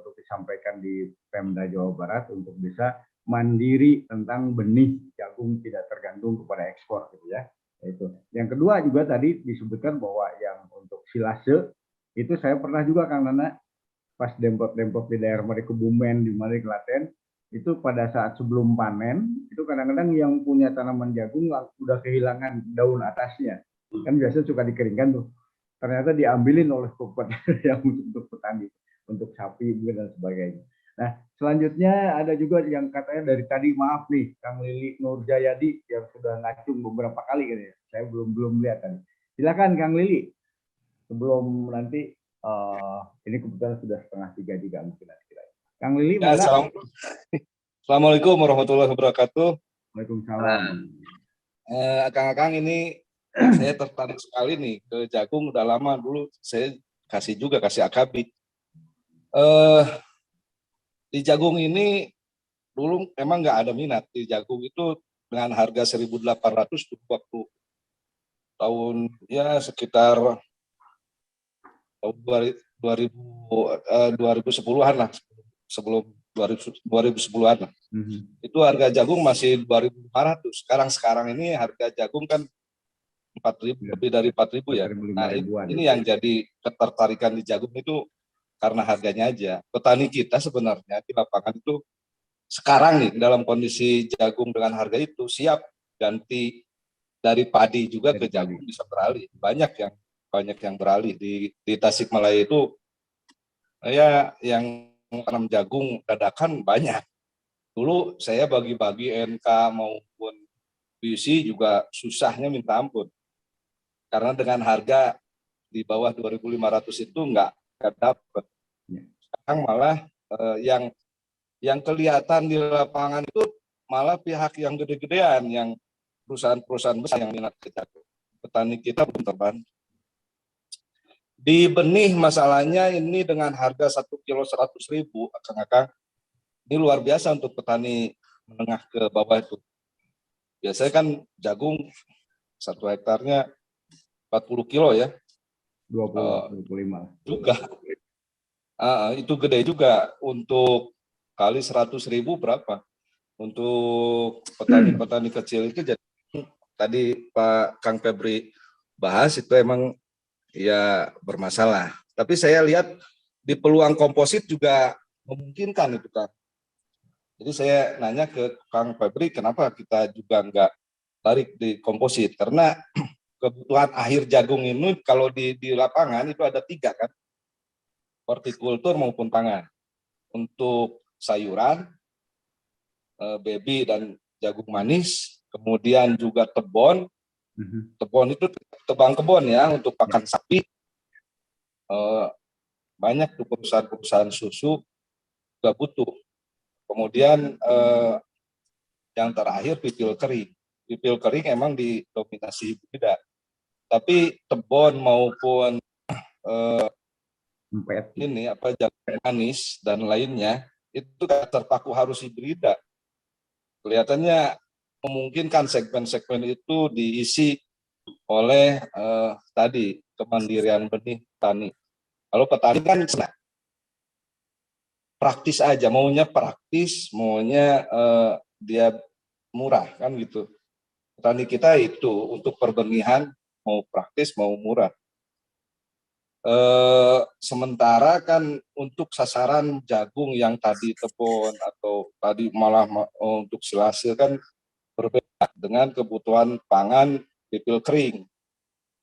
untuk disampaikan di Pemda Jawa Barat untuk bisa mandiri tentang benih jagung tidak tergantung kepada ekspor gitu ya. Itu. Yang kedua juga tadi disebutkan bahwa yang untuk silase itu saya pernah juga Kang Nana pas dempot-dempot di daerah Kebumen di Klaten itu pada saat sebelum panen itu kadang-kadang yang punya tanaman jagung udah kehilangan daun atasnya kan biasanya suka dikeringkan tuh ternyata diambilin oleh yang untuk petani untuk sapi dan sebagainya. Nah selanjutnya ada juga yang katanya dari tadi maaf nih Kang Lili Nurjayadi yang sudah ngacung beberapa kali kan ya saya belum lihat tadi. Silakan Kang Lili sebelum nanti ini kebetulan sudah 2:30 juga mungkin nanti kira. Kang Lili ya, Assalamualaikum warahmatullahi wabarakatuh. Waalaikumsalam. Kang ini saya tertarik sekali nih ke jagung udah lama dulu saya kasih akabi. Di jagung ini dulu emang nggak ada minat di jagung itu dengan harga 1.800 waktu tahun ya sekitar tahun 2010-an lah sebelum 2010-an lah. Itu harga jagung masih 2.500. Sekarang ini harga jagung kan 4.000 lebih dari 4.000 ya. Nah, ini yang jadi ketertarikan di jagung itu karena harganya aja. Petani kita sebenarnya di lapangan itu sekarang nih dalam kondisi jagung dengan harga itu siap ganti dari padi juga ke jagung bisa beralih. Banyak yang beralih di Tasikmalaya itu ya yang tanam jagung dadakan banyak. Dulu saya bagi-bagi NK maupun BC juga susahnya minta ampun. Karena dengan harga di bawah 2.500 itu nggak dapat. Sekarang malah yang kelihatan di lapangan itu malah pihak yang gede-gedean, yang perusahaan-perusahaan besar yang minat ke jagung. Petani kita belum terbantu. Di benih masalahnya ini dengan harga 1 kilo 100.000, Akang-akang, ini luar biasa untuk petani menengah ke bawah itu. Biasanya kan jagung 1 hektarnya 40 kilo ya. 25 juga. Itu gede juga. Untuk kali 100.000 berapa? Untuk petani-petani kecil itu jadi tadi Pak Kang Febri bahas itu emang ya bermasalah. Tapi saya lihat di peluang komposit juga memungkinkan itu Kang. Jadi saya nanya ke Kang Febri kenapa kita juga nggak tarik di komposit, karena kebutuhan akhir jagung ini kalau di lapangan itu ada 3 kan, hortikultur maupun pangan. Untuk sayuran, baby dan jagung manis, kemudian juga tebon. Tebon itu tebang kebon ya untuk pakan sapi. Banyak tuh perusahaan-perusahaan susu juga butuh. Kemudian yang terakhir pipil kering. Pipil kering emang didominasi hibrida. Tapi tebon maupun ini apa jagung manis dan lainnya itu terpaku harus hibrida. Kelihatannya memungkinkan segmen-segmen itu diisi oleh tadi kemandirian benih tani. Kalau petani kan praktis aja, maunya praktis, maunya dia murah kan gitu. Petani kita itu untuk perbenihan mau praktis mau murah. Sementara kan untuk sasaran jagung yang tadi tebon atau tadi malah untuk silase kan berbeda dengan kebutuhan pangan pipil kering.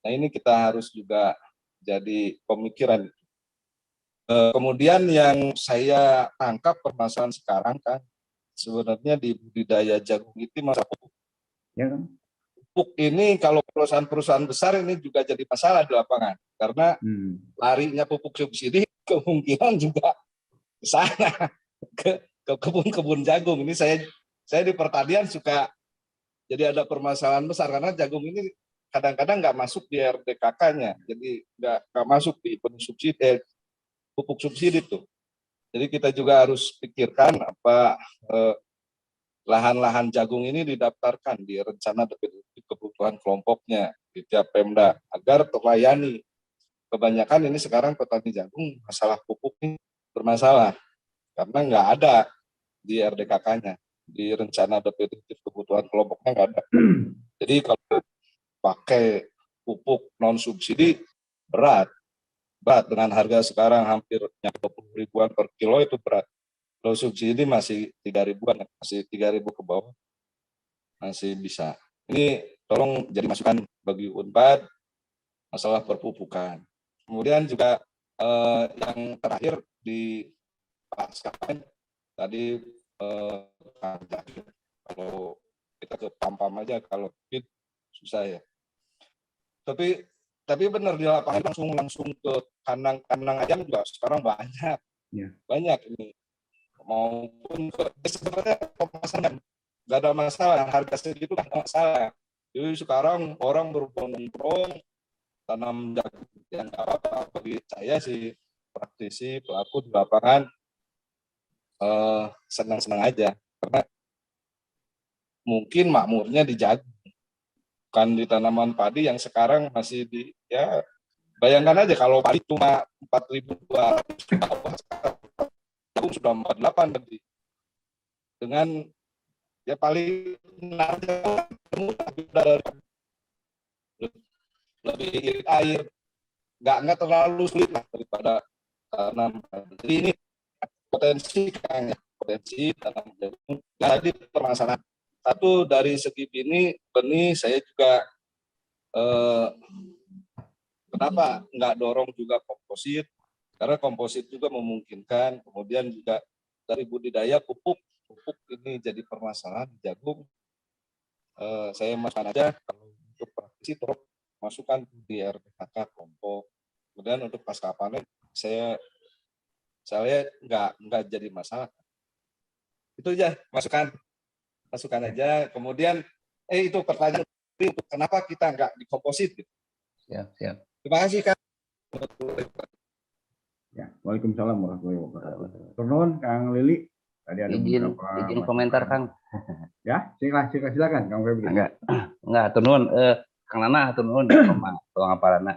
Nah ini kita harus juga jadi pemikiran. Kemudian yang saya tangkap permasalahan sekarang kan sebenarnya di budidaya jagung itu masalah pupuk. Ya kan? Pupuk ini kalau perusahaan-perusahaan besar ini juga jadi masalah di lapangan karena larinya pupuk subsidi kemungkinan juga ke sana ke kebun-kebun jagung. Ini saya di pertanian suka jadi ada permasalahan besar karena jagung ini kadang-kadang nggak masuk di RDKK-nya, jadi nggak masuk di subsidi pupuk subsidi itu. Jadi kita juga harus pikirkan apa lahan-lahan jagung ini didaftarkan di rencana kebutuhan kelompoknya di tiap Pemda agar terlayani kebanyakan ini sekarang petani jagung masalah pupuk ini bermasalah karena nggak ada di RDKK-nya, di rencana definitif kebutuhan kelompoknya nggak ada. Jadi kalau pakai pupuk non subsidi berat dengan harga sekarang hampir 20 ribuan per kilo itu berat. Kalau subsidi masih 3 ribuan, masih 3.000 ke bawah masih bisa. Ini tolong jadi masukan bagi Unpad masalah perpupukan. Kemudian juga yang terakhir di pasca tadi kalau kita ke pam-pam aja kalau fit susah ya. Tapi benar di lapangan langsung ke kandang ayam juga sekarang banyak. Banyak ini. Maupun sebenarnya pemasaran nggak ada masalah, harga segitu nggak ada masalah. Jadi sekarang orang berbondong-bondong tanam jagung yang apa bagi saya sih praktisi pelaku di lapangan senang-senang aja karena mungkin makmurnya di jagung bukan di tanaman padi yang sekarang masih di ya bayangkan aja kalau padi cuma 4.200 jagung sudah 48 tadi dengan ya paling lebih irit air nggak terlalu sulit lah daripada tanam. Jadi ini potensi tanam jagung. Jadi permasalahan satu dari segi benih saya juga kenapa nggak dorong juga komposit karena komposit juga memungkinkan. Kemudian juga dari budidaya pupuk ini jadi permasalahan di jagung. Saya masukkan aja kalau untuk praktisi terus masukkan di RDKK kelompok. Kemudian untuk pasca panen saya nggak jadi masalah. Itu aja masukkan aja. Kemudian itu pertanyaan untuk kenapa kita nggak di komposit gitu. Siap. Terima kasih Kak. Ya, Waalaikumsalam warahmatullahi wabarakatuh. Turun Kang Lili. Tadi ada izin komentar Kang. Ya, silakan Kang Febri. Enggak, turun Kang Nana, turun tolong aparana.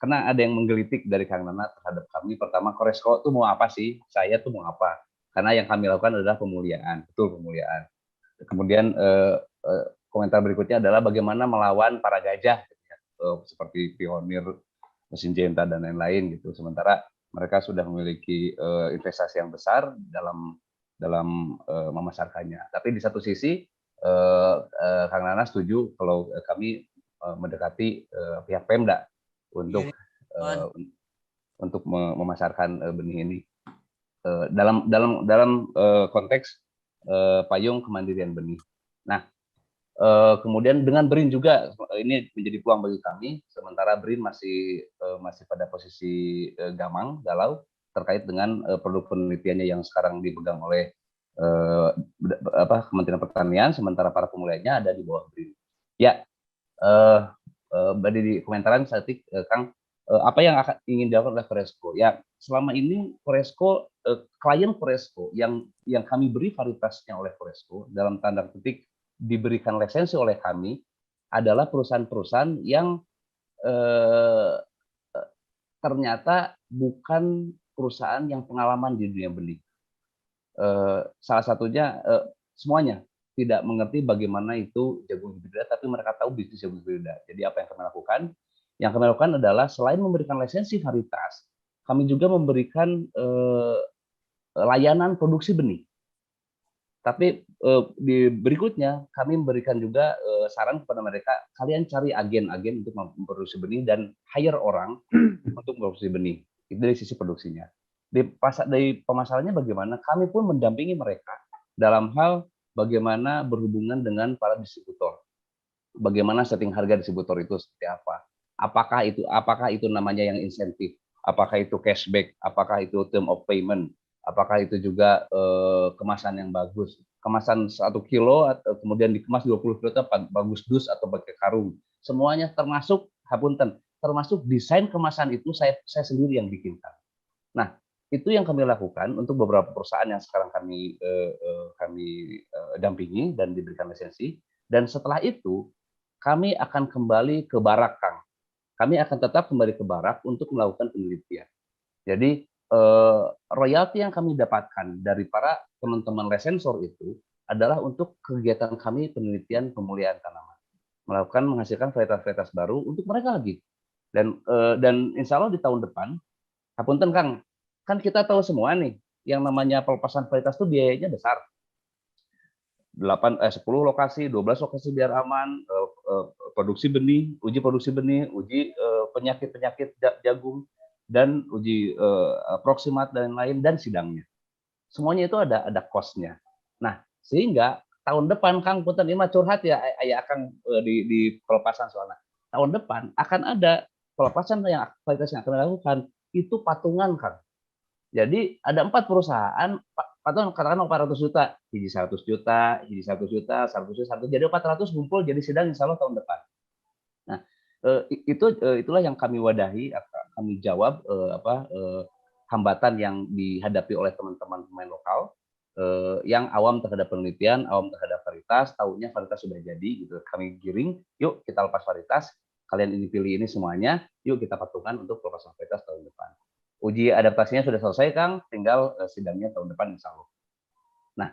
Karena ada yang menggelitik dari Kang Nana terhadap kami. Pertama, Koresko itu mau apa sih? Saya tuh mau apa? Karena yang kami lakukan adalah pemuliaan, betul pemuliaan. Kemudian komentar berikutnya adalah bagaimana melawan para gajah, seperti pionir, mesin Jenta dan lain-lain gitu. Sementara mereka sudah memiliki investasi yang besar dalam memasarkannya. Tapi di satu sisi Kang Nana setuju kalau kami mendekati pihak Pemda untuk memasarkan benih ini dalam konteks payung kemandirian benih. Nah, kemudian dengan BRIN juga ini menjadi peluang bagi kami. Sementara BRIN masih pada posisi galau terkait dengan produk penelitiannya yang sekarang dipegang oleh Kementerian Pertanian, sementara para pemulihannya ada di bawah BRIN. Ya, di komentaran saya Kang, apa yang ingin dilakukan oleh Koresko? Ya, selama ini Koresko, klien Koresko yang kami beri varietasnya oleh Koresko dalam tanda petik diberikan lisensi oleh kami adalah perusahaan-perusahaan yang ternyata bukan perusahaan yang pengalaman di dunia benih. Salah satunya semuanya tidak mengerti bagaimana itu jagung hibrida, tapi mereka tahu bisnis jagung hibrida. Jadi apa yang kami lakukan? Yang kami lakukan adalah selain memberikan lisensi varietas, kami juga memberikan layanan produksi benih. Tapi di berikutnya kami memberikan juga saran kepada mereka, kalian cari agen-agen untuk memproduksi benih dan hire orang untuk memproduksi benih. Itu dari sisi produksinya. Dari pemasarannya bagaimana? Kami pun mendampingi mereka dalam hal bagaimana berhubungan dengan para distributor. Bagaimana setting harga distributor itu seperti apa? Apakah itu namanya yang insentif? Apakah itu cashback? Apakah itu term of payment? Apakah itu juga kemasan yang bagus? Kemasan 1 kilo kemudian dikemas 20 kilo itu bagus dus atau pakai karung. Semuanya termasuk desain kemasan itu saya sendiri yang bikinkan. Nah, itu yang kami lakukan untuk beberapa perusahaan yang sekarang kami dampingi dan diberikan lisensi. Dan setelah itu kami akan kembali ke barak, Kang. kami akan tetap kembali ke Barak untuk melakukan penelitian. Jadi royalti yang kami dapatkan dari para teman-teman lesensor itu adalah untuk kegiatan kami penelitian pemulihan tanaman, menghasilkan varietas-varietas baru untuk mereka lagi. Dan insya Allah di tahun depan, hapunten Kang, kan kita tahu semua nih, yang namanya pelepasan varietas itu biayanya besar. 10 lokasi, 12 lokasi biar aman, produksi benih, uji penyakit-penyakit jagung, dan uji proksimat dan lain-lain, dan sidangnya. Semuanya itu ada cost-nya. Nah, sehingga tahun depan, Kang, punten ini mah curhat ya, akan di pelepasan soalnya. Tahun depan akan ada pelepasan yang varietas yang akan dilakukan, itu patungan, Kang. Jadi ada 4 perusahaan, patungan katakan 400 juta, hiji 100 juta, hiji 100 juta, 100 juta, 100, jadi 400 ngumpul jadi sidang insya Allah tahun depan. Nah, itulah yang kami wadahi, kami jawab hambatan yang dihadapi oleh teman-teman pemain lokal yang awam terhadap penelitian, awam terhadap varietas, tahunya varietas sudah jadi, gitu. Kami giring, yuk kita lepas varietas, kalian ini pilih ini semuanya, yuk kita patungan untuk pelepasan varietas tahun depan. Uji adaptasinya sudah selesai, Kang, tinggal sidangnya tahun depan insya Allah. Nah,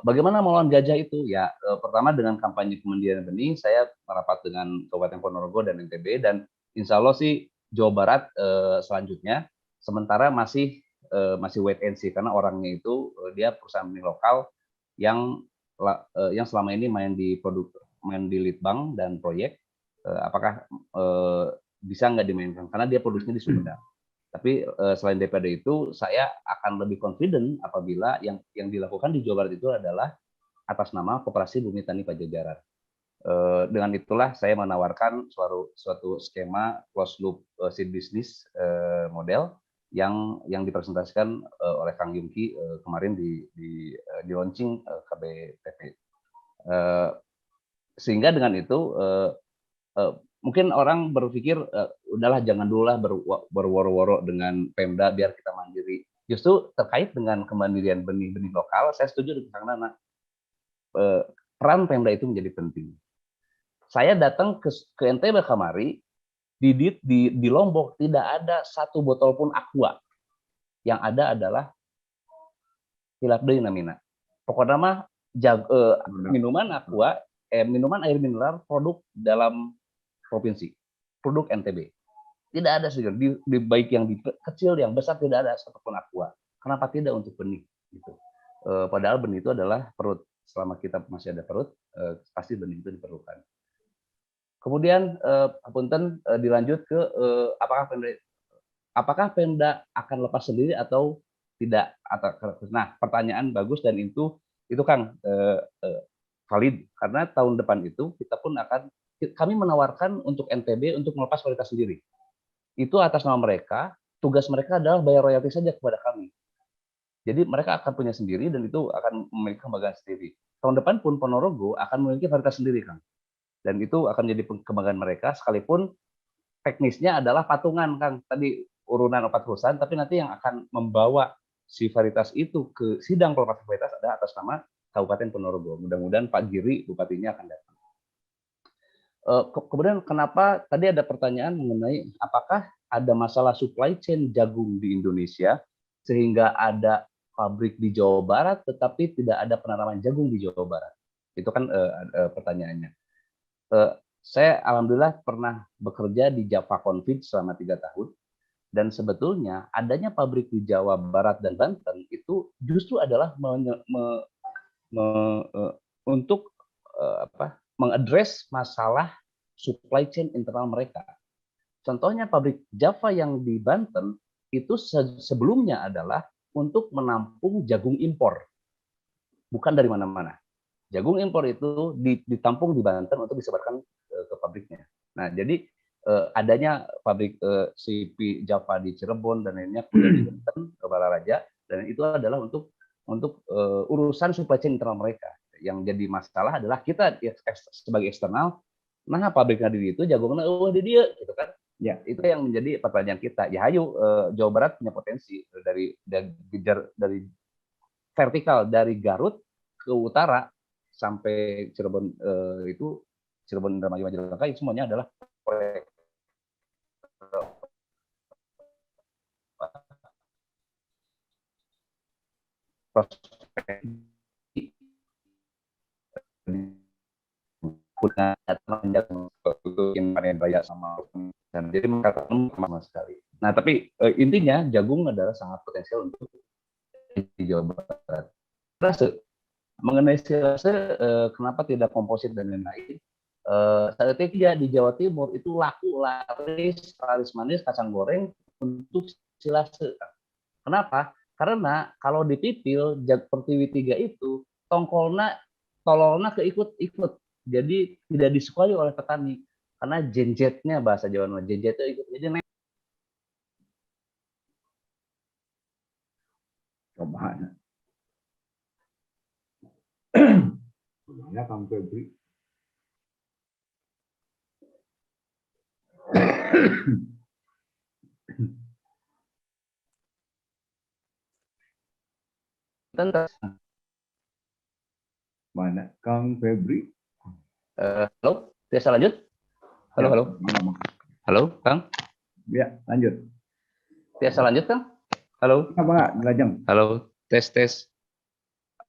bagaimana melawan gajah itu? Ya, pertama dengan kampanye kemandirian benih, saya merapat dengan Kabupaten Ponorogo dan NTB, dan insya Allah sih Jawa Barat selanjutnya, sementara masih wait and see, karena orangnya itu dia perusahaan benih lokal yang selama ini main di Litbang dan proyek, apakah bisa nggak dimainkan, karena dia produksinya di Sumedang. Tapi selain daripada itu, saya akan lebih confident apabila yang dilakukan di Jawa Barat itu adalah atas nama Koperasi Bumi Tani Pajajaran. Dengan itulah saya menawarkan suatu skema closed loop seed business model yang dipresentasikan oleh Kang Yungki kemarin di launching KBPP. Sehingga dengan itu mungkin orang berpikir udahlah jangan dulu lah berworo-woro dengan Pemda biar kita mandiri. Justru terkait dengan kemandirian benih-benih lokal, saya setuju dengan Kang Nana. Peran Pemda itu menjadi penting. Saya datang ke NTB kemari, di Lombok tidak ada 1 botol pun aqua. Yang ada adalah hilap deui namina. Pokoknya mah minuman aqua, minuman air mineral produk dalam provinsi, produk NTB. Tidak ada sih, baik yang kecil, yang besar tidak ada satupun aqua. Kenapa tidak untuk benih? Gitu. Padahal benih itu adalah perut. Selama kita masih ada perut, pasti benih itu diperlukan. Kemudian, punten dilanjut ke apakah Pemda akan lepas sendiri atau tidak? Nah, pertanyaan bagus, dan itu Kang valid, karena tahun depan itu kami menawarkan untuk NTB untuk melepas varietas sendiri. Itu atas nama mereka, tugas mereka adalah bayar royalti saja kepada kami. Jadi mereka akan punya sendiri, dan itu akan memiliki kebanggaan sendiri. Tahun depan pun Ponorogo akan memiliki varietas sendiri, Kang. Dan itu akan jadi kebanggaan mereka, sekalipun teknisnya adalah patungan, Kang. Tadi urunan 4 perusahaan, tapi nanti yang akan membawa si varietas itu ke sidang pelepasan varietas ada atas nama Kabupaten Ponorogo. Mudah-mudahan Pak Giri, bupatinya, akan datang. Kemudian kenapa tadi ada pertanyaan mengenai apakah ada masalah supply chain jagung di Indonesia sehingga ada pabrik di Jawa Barat tetapi tidak ada penanaman jagung di Jawa Barat? Itu kan pertanyaannya. Saya alhamdulillah pernah bekerja di Java Confit selama 3 tahun, dan sebetulnya adanya pabrik di Jawa Barat dan Banten itu justru adalah untuk mengadres masalah supply chain internal mereka. Contohnya pabrik Java yang di Banten itu sebelumnya adalah untuk menampung jagung impor, bukan dari mana-mana. Jagung impor itu ditampung di Banten untuk disebarkan ke pabriknya. Nah, jadi adanya pabrik CP Java di Cirebon dan lainnya di Banten, ke Balaraja, dan itu adalah untuk urusan supply chain internal mereka. Yang jadi masalah adalah kita sebagai eksternal, nah pabriknya di itu, jagungnya di dia, gitu kan? Ya, itu yang menjadi pertanyaan kita. Ya, ayo Jawa Barat punya potensi dari vertikal dari Garut ke utara sampai Cirebon, itu Cirebon, Indramayu, Majalengka, semuanya adalah proyek prospek punya yang panen raya sama dan jadi mengatakan sama sekali. Nah tapi intinya jagung adalah sangat potensial untuk di Jawa Barat. Silase, mengenai silase kenapa tidak komposit dan lain-lain? Saat itu di Jawa Timur itu laku laris manis kacang goreng untuk silase. Kenapa? Karena kalau dipipil Pertiwi 3 itu tololna keikut-ikut. Jadi tidak disukai oleh petani karena jenjetnya bahasa Jawa jenjetnya ikut jadi Kemana? Kemana Kang Febri? Mana Kang Febri? Halo, biasa lanjut? Halo, Ya, halo. mana? Halo, Kang. Ya, lanjut. Biasa lanjut, Kang? Halo. Apa nggak? Lajeng. Halo, tes.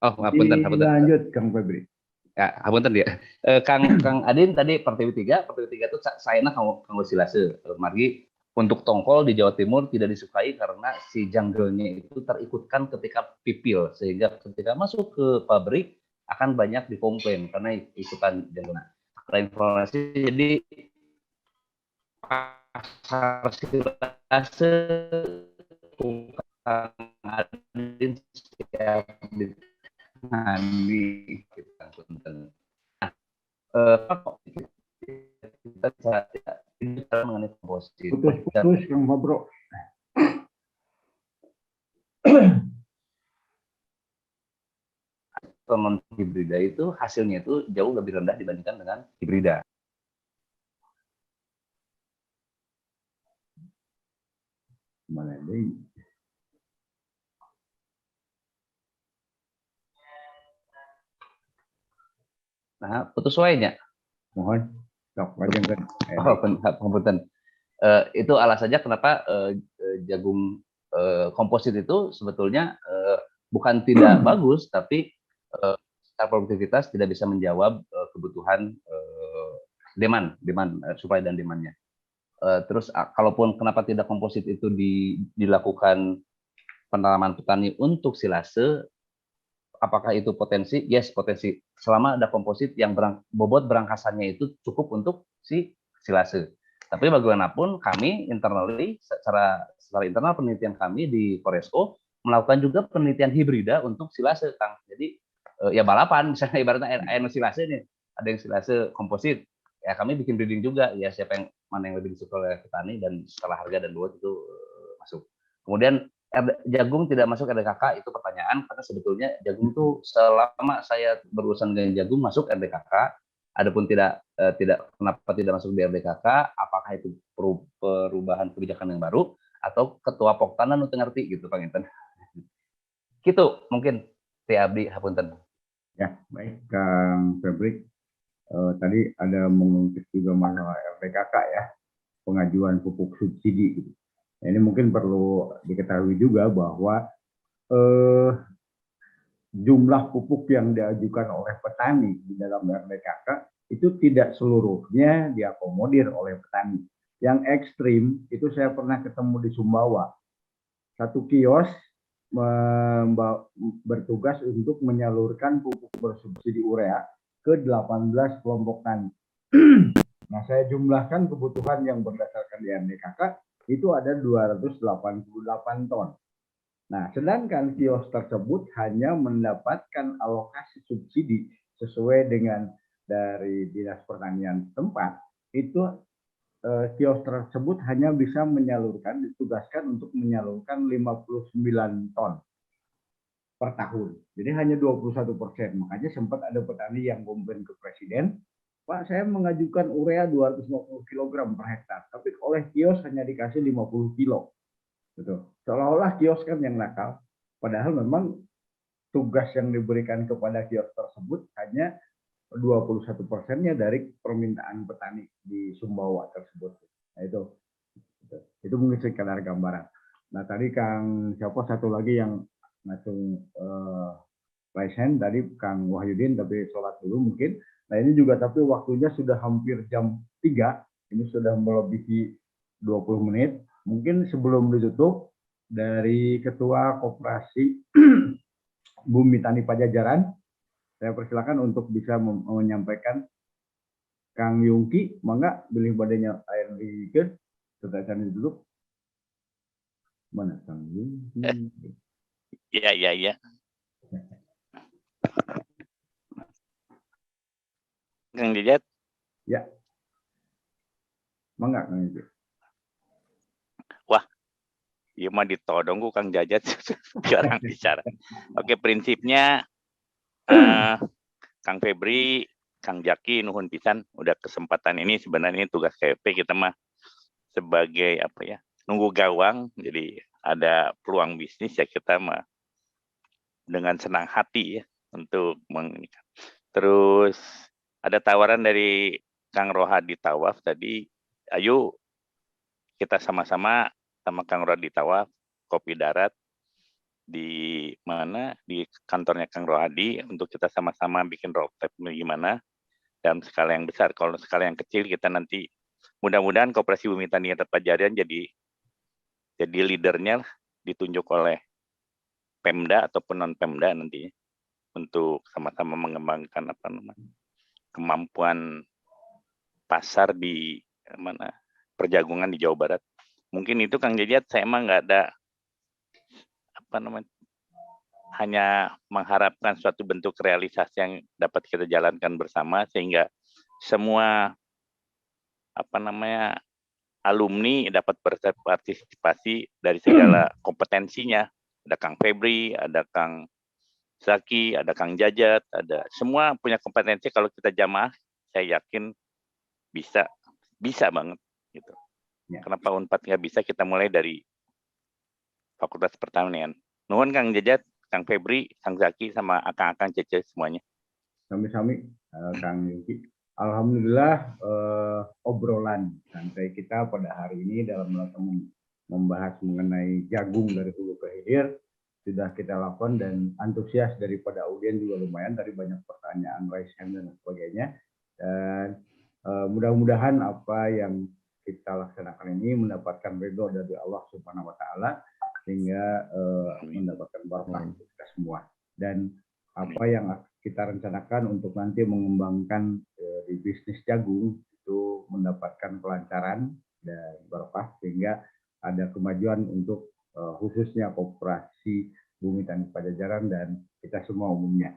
Oh, ngapunten. Lanjut, Kang Febri. Ya, ngapunten dia. Kang Adin tadi Pertiwi 3 itu sayana kanggo silase. Margi untuk tongkol di Jawa Timur tidak disukai karena si jungle-nya itu terikutkan ketika pipil sehingga ketika masuk ke pabrik akan banyak dikomplain karena ikutan jungle. Ada informasi jadi pasar silase Kang Adin siap ditangani kita punten. Kita mengenai komposit. Putus Kang Fabro. Non hibrida itu hasilnya itu jauh lebih rendah dibandingkan dengan hibrida. Mana ini? Nah, putus wae-nya. Mohon, sok lajengkeun. Oh, punten. Itu alasannya kenapa jagung komposit itu sebetulnya bukan tidak bagus, tapi secara produktivitas tidak bisa menjawab kebutuhan demand supply dan demand-nya. Terus kalaupun kenapa tidak komposit itu dilakukan penanaman petani untuk silase, apakah itu potensi? Yes, potensi. Selama ada komposit yang bobot berangkasannya itu cukup untuk si silase. Tapi bagaimanapun kami internally secara internal penelitian kami di Koresco melakukan juga penelitian hibrida untuk silase, Kang. Jadi ya balapan, misalnya ibaratnya silase nih, ada yang silase komposit. Ya kami bikin breeding juga, ya siapa yang mana yang lebih disukai oleh petani dan setelah harga dan bobot itu masuk. Kemudian jagung tidak masuk RDKK itu pertanyaan karena sebetulnya jagung itu selama saya berurusan dengan jagung masuk RDKK. Adapun kenapa tidak masuk di RDKK? Apakah itu perubahan kebijakan yang baru atau ketua Poktanan untuk ngerti gitu Pak Inten? Gitu mungkin Abdi hapunten. Ya baik Kang Febri. Tadi ada mengungkit juga masalah RDKK ya, pengajuan pupuk subsidi. Gitu. Nah, ini mungkin perlu diketahui juga bahwa jumlah pupuk yang diajukan oleh petani di dalam RDKK itu tidak seluruhnya diakomodir oleh petani. Yang ekstrim itu saya pernah ketemu di Sumbawa. Satu kios bertugas untuk menyalurkan pupuk bersubsidi urea ke 18 kelompok tani. Nah, saya jumlahkan kebutuhan yang berdasarkan di RDKK itu ada 288 ton. Nah, sedangkan kios tersebut hanya mendapatkan alokasi subsidi sesuai dengan dari Dinas Pertanian tempat, itu kios tersebut hanya bisa ditugaskan untuk menyalurkan 59 ton per tahun. Jadi hanya 21%. Makanya sempat ada petani yang komplain ke Presiden, Pak, saya mengajukan urea 250 kg per hektar, tapi oleh kios hanya dikasih 50 kilo. Betul. Seolah-olah kios kan yang nakal, padahal memang tugas yang diberikan kepada kios tersebut hanya 21%-nya dari permintaan petani di Sumbawa tersebut. Nah itu mungkin sekedar gambaran. Nah tadi Kang siapa satu lagi yang langsung raise hand tadi Kang Wahyudin, tapi sholat dulu mungkin. Nah ini juga tapi waktunya sudah hampir jam 3, ini sudah melebihi 20 menit. Mungkin sebelum ditutup, dari Ketua Koperasi Bumi Tani Pajajaran, saya persilakan untuk bisa menyampaikan. Kang Yungki, mangga pilih badannya air dikeun, tetakan dulu. Mana Kang Yungki? Iya. Kang Jajat? Ya. Mangga Kang Yungki. Wah, iya mah ditodong ku Kang Jajat jarang bicara. Oke, prinsipnya Kang Febri, Kang Jaki, nuhun pisan udah kesempatan ini. Sebenarnya tugas KFP kita mah sebagai nunggu gawang, jadi ada peluang bisnis ya kita mah dengan senang hati ya untuk mengikat. Terus ada tawaran dari Kang Rohadi Tawaf tadi, ayo kita sama-sama sama Kang Rohadi Tawaf kopi darat di mana, di kantornya Kang Rohadi, untuk kita sama-sama bikin roadmap gimana dalam skala yang besar. Kalau skala yang kecil kita nanti mudah-mudahan Koperasi Bumi Tani Pajajaran jadi leadernya ditunjuk oleh Pemda ataupun non Pemda nantinya untuk sama-sama mengembangkan kemampuan pasar di perjagungan di Jawa Barat. Mungkin itu Kang Jajat, saya emang nggak ada hanya mengharapkan suatu bentuk realisasi yang dapat kita jalankan bersama sehingga semua alumni dapat berpartisipasi dari segala kompetensinya. Ada Kang Febri, ada Kang Zaki, ada Kang Jajat, ada semua punya kompetensi. Kalau kita jamaah, saya yakin bisa banget gitu. Kenapa Unpad nggak bisa? Kita mulai dari Fakultas Pertanian. Nuhun Kang Jajat, Kang Febri, Kang Zaki, sama akang-akang Cece semuanya. Sami-sami Kang Yungki. Alhamdulillah obrolan santai kita pada hari ini dalam membahas mengenai jagung dari hulu ke hilir sudah kita lakukan, dan antusias daripada audiens juga lumayan, tadi banyak pertanyaan, raise hand dan sebagainya. Dan mudah-mudahan apa yang kita laksanakan ini mendapatkan ridho dari Allah Subhanahu wa Ta'ala, sehingga mendapatkan barokah untuk kita semua. Dan apa yang kita rencanakan untuk nanti mengembangkan di bisnis jagung itu mendapatkan kelancaran dan barokah, sehingga ada kemajuan untuk khususnya Koperasi Bumi Tani Pajajaran dan kita semua umumnya.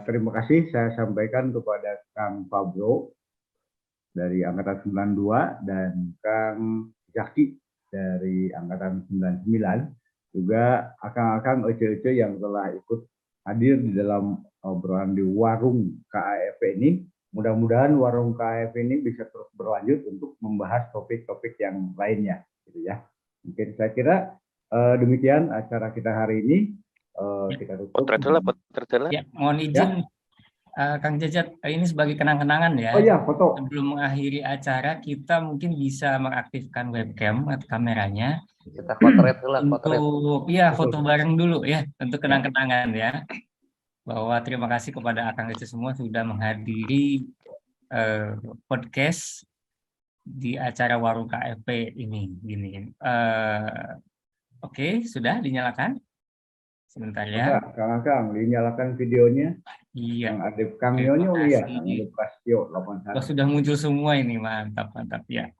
Terima kasih saya sampaikan kepada Kang Fabro dari Angkatan 92 dan Kang Jaki dari Angkatan 99, juga akang-akang ece-ece yang telah ikut hadir di dalam obrolan di warung KAF ini. Mudah-mudahan warung KAF ini bisa terus berlanjut untuk membahas topik-topik yang lainnya, gitu ya. Mungkin saya kira demikian acara kita hari ini. Kita tutup. Potret. Ya, mohon izin Kang Jajat, ini sebagai kenang-kenangan ya. Oh ya, foto. Sebelum mengakhiri acara, kita mungkin bisa mengaktifkan webcam atau kameranya. Kita potret dulu, untuk foto bareng dulu ya, untuk kenang-kenangan ya. Bahwa terima kasih kepada Akang Jajat semua sudah menghadiri podcast di acara Warung KFP ini. Oke, sudah dinyalakan? Sebentar ya. Kang, dinyalakan videonya. Iya. Yang ada Kang Nyonya, iya. Kang Prastio, 81. Sudah muncul semua ini, mantap ya.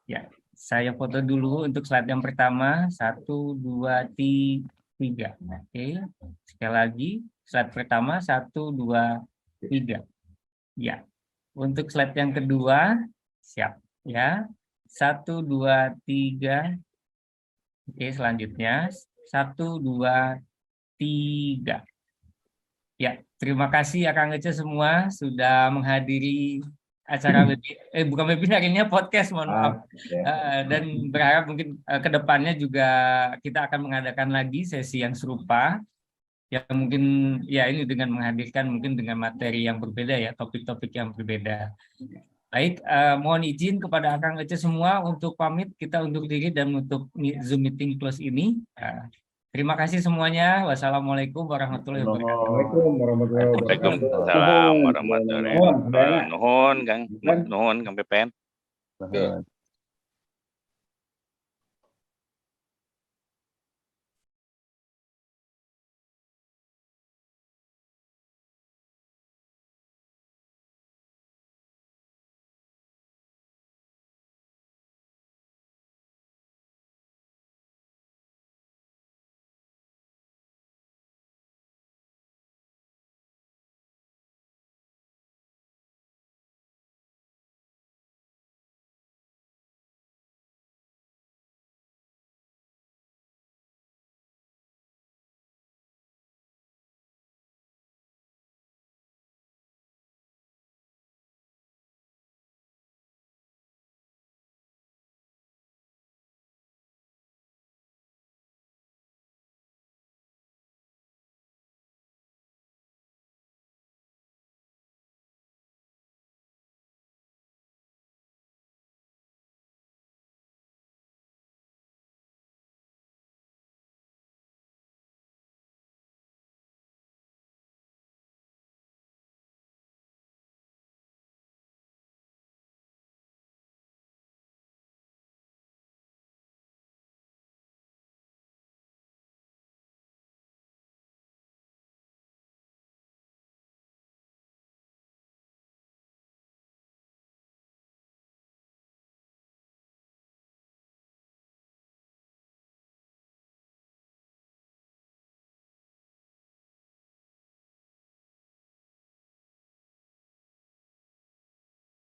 Ya, saya foto dulu untuk slide yang pertama. 1, 2, 3. Oke. Sekali lagi, slide pertama 1, 2, 3. Ya. Untuk slide yang kedua, siap ya. 1, 2, 3. Oke, selanjutnya 1, 2, 3. Ya, terima kasih ya Kang Ece semua sudah menghadiri acara bukan webinar, ini podcast, mohon maaf. Dan berharap mungkin kedepannya juga kita akan mengadakan lagi sesi yang serupa, yang mungkin ya ini dengan menghadirkan mungkin dengan materi yang berbeda ya, topik-topik yang berbeda. Baik, mohon izin kepada Kang Ece semua untuk pamit, kita undur diri dan untuk Zoom meeting close ini. Terima kasih semuanya. Wassalamualaikum warahmatullahi wabarakatuh. Assalamualaikum warahmatullahi wabarakatuh. Waalaikumsalam warahmatullahi wabarakatuh. Nuhun, Kang. Nuhun, Kang PPN.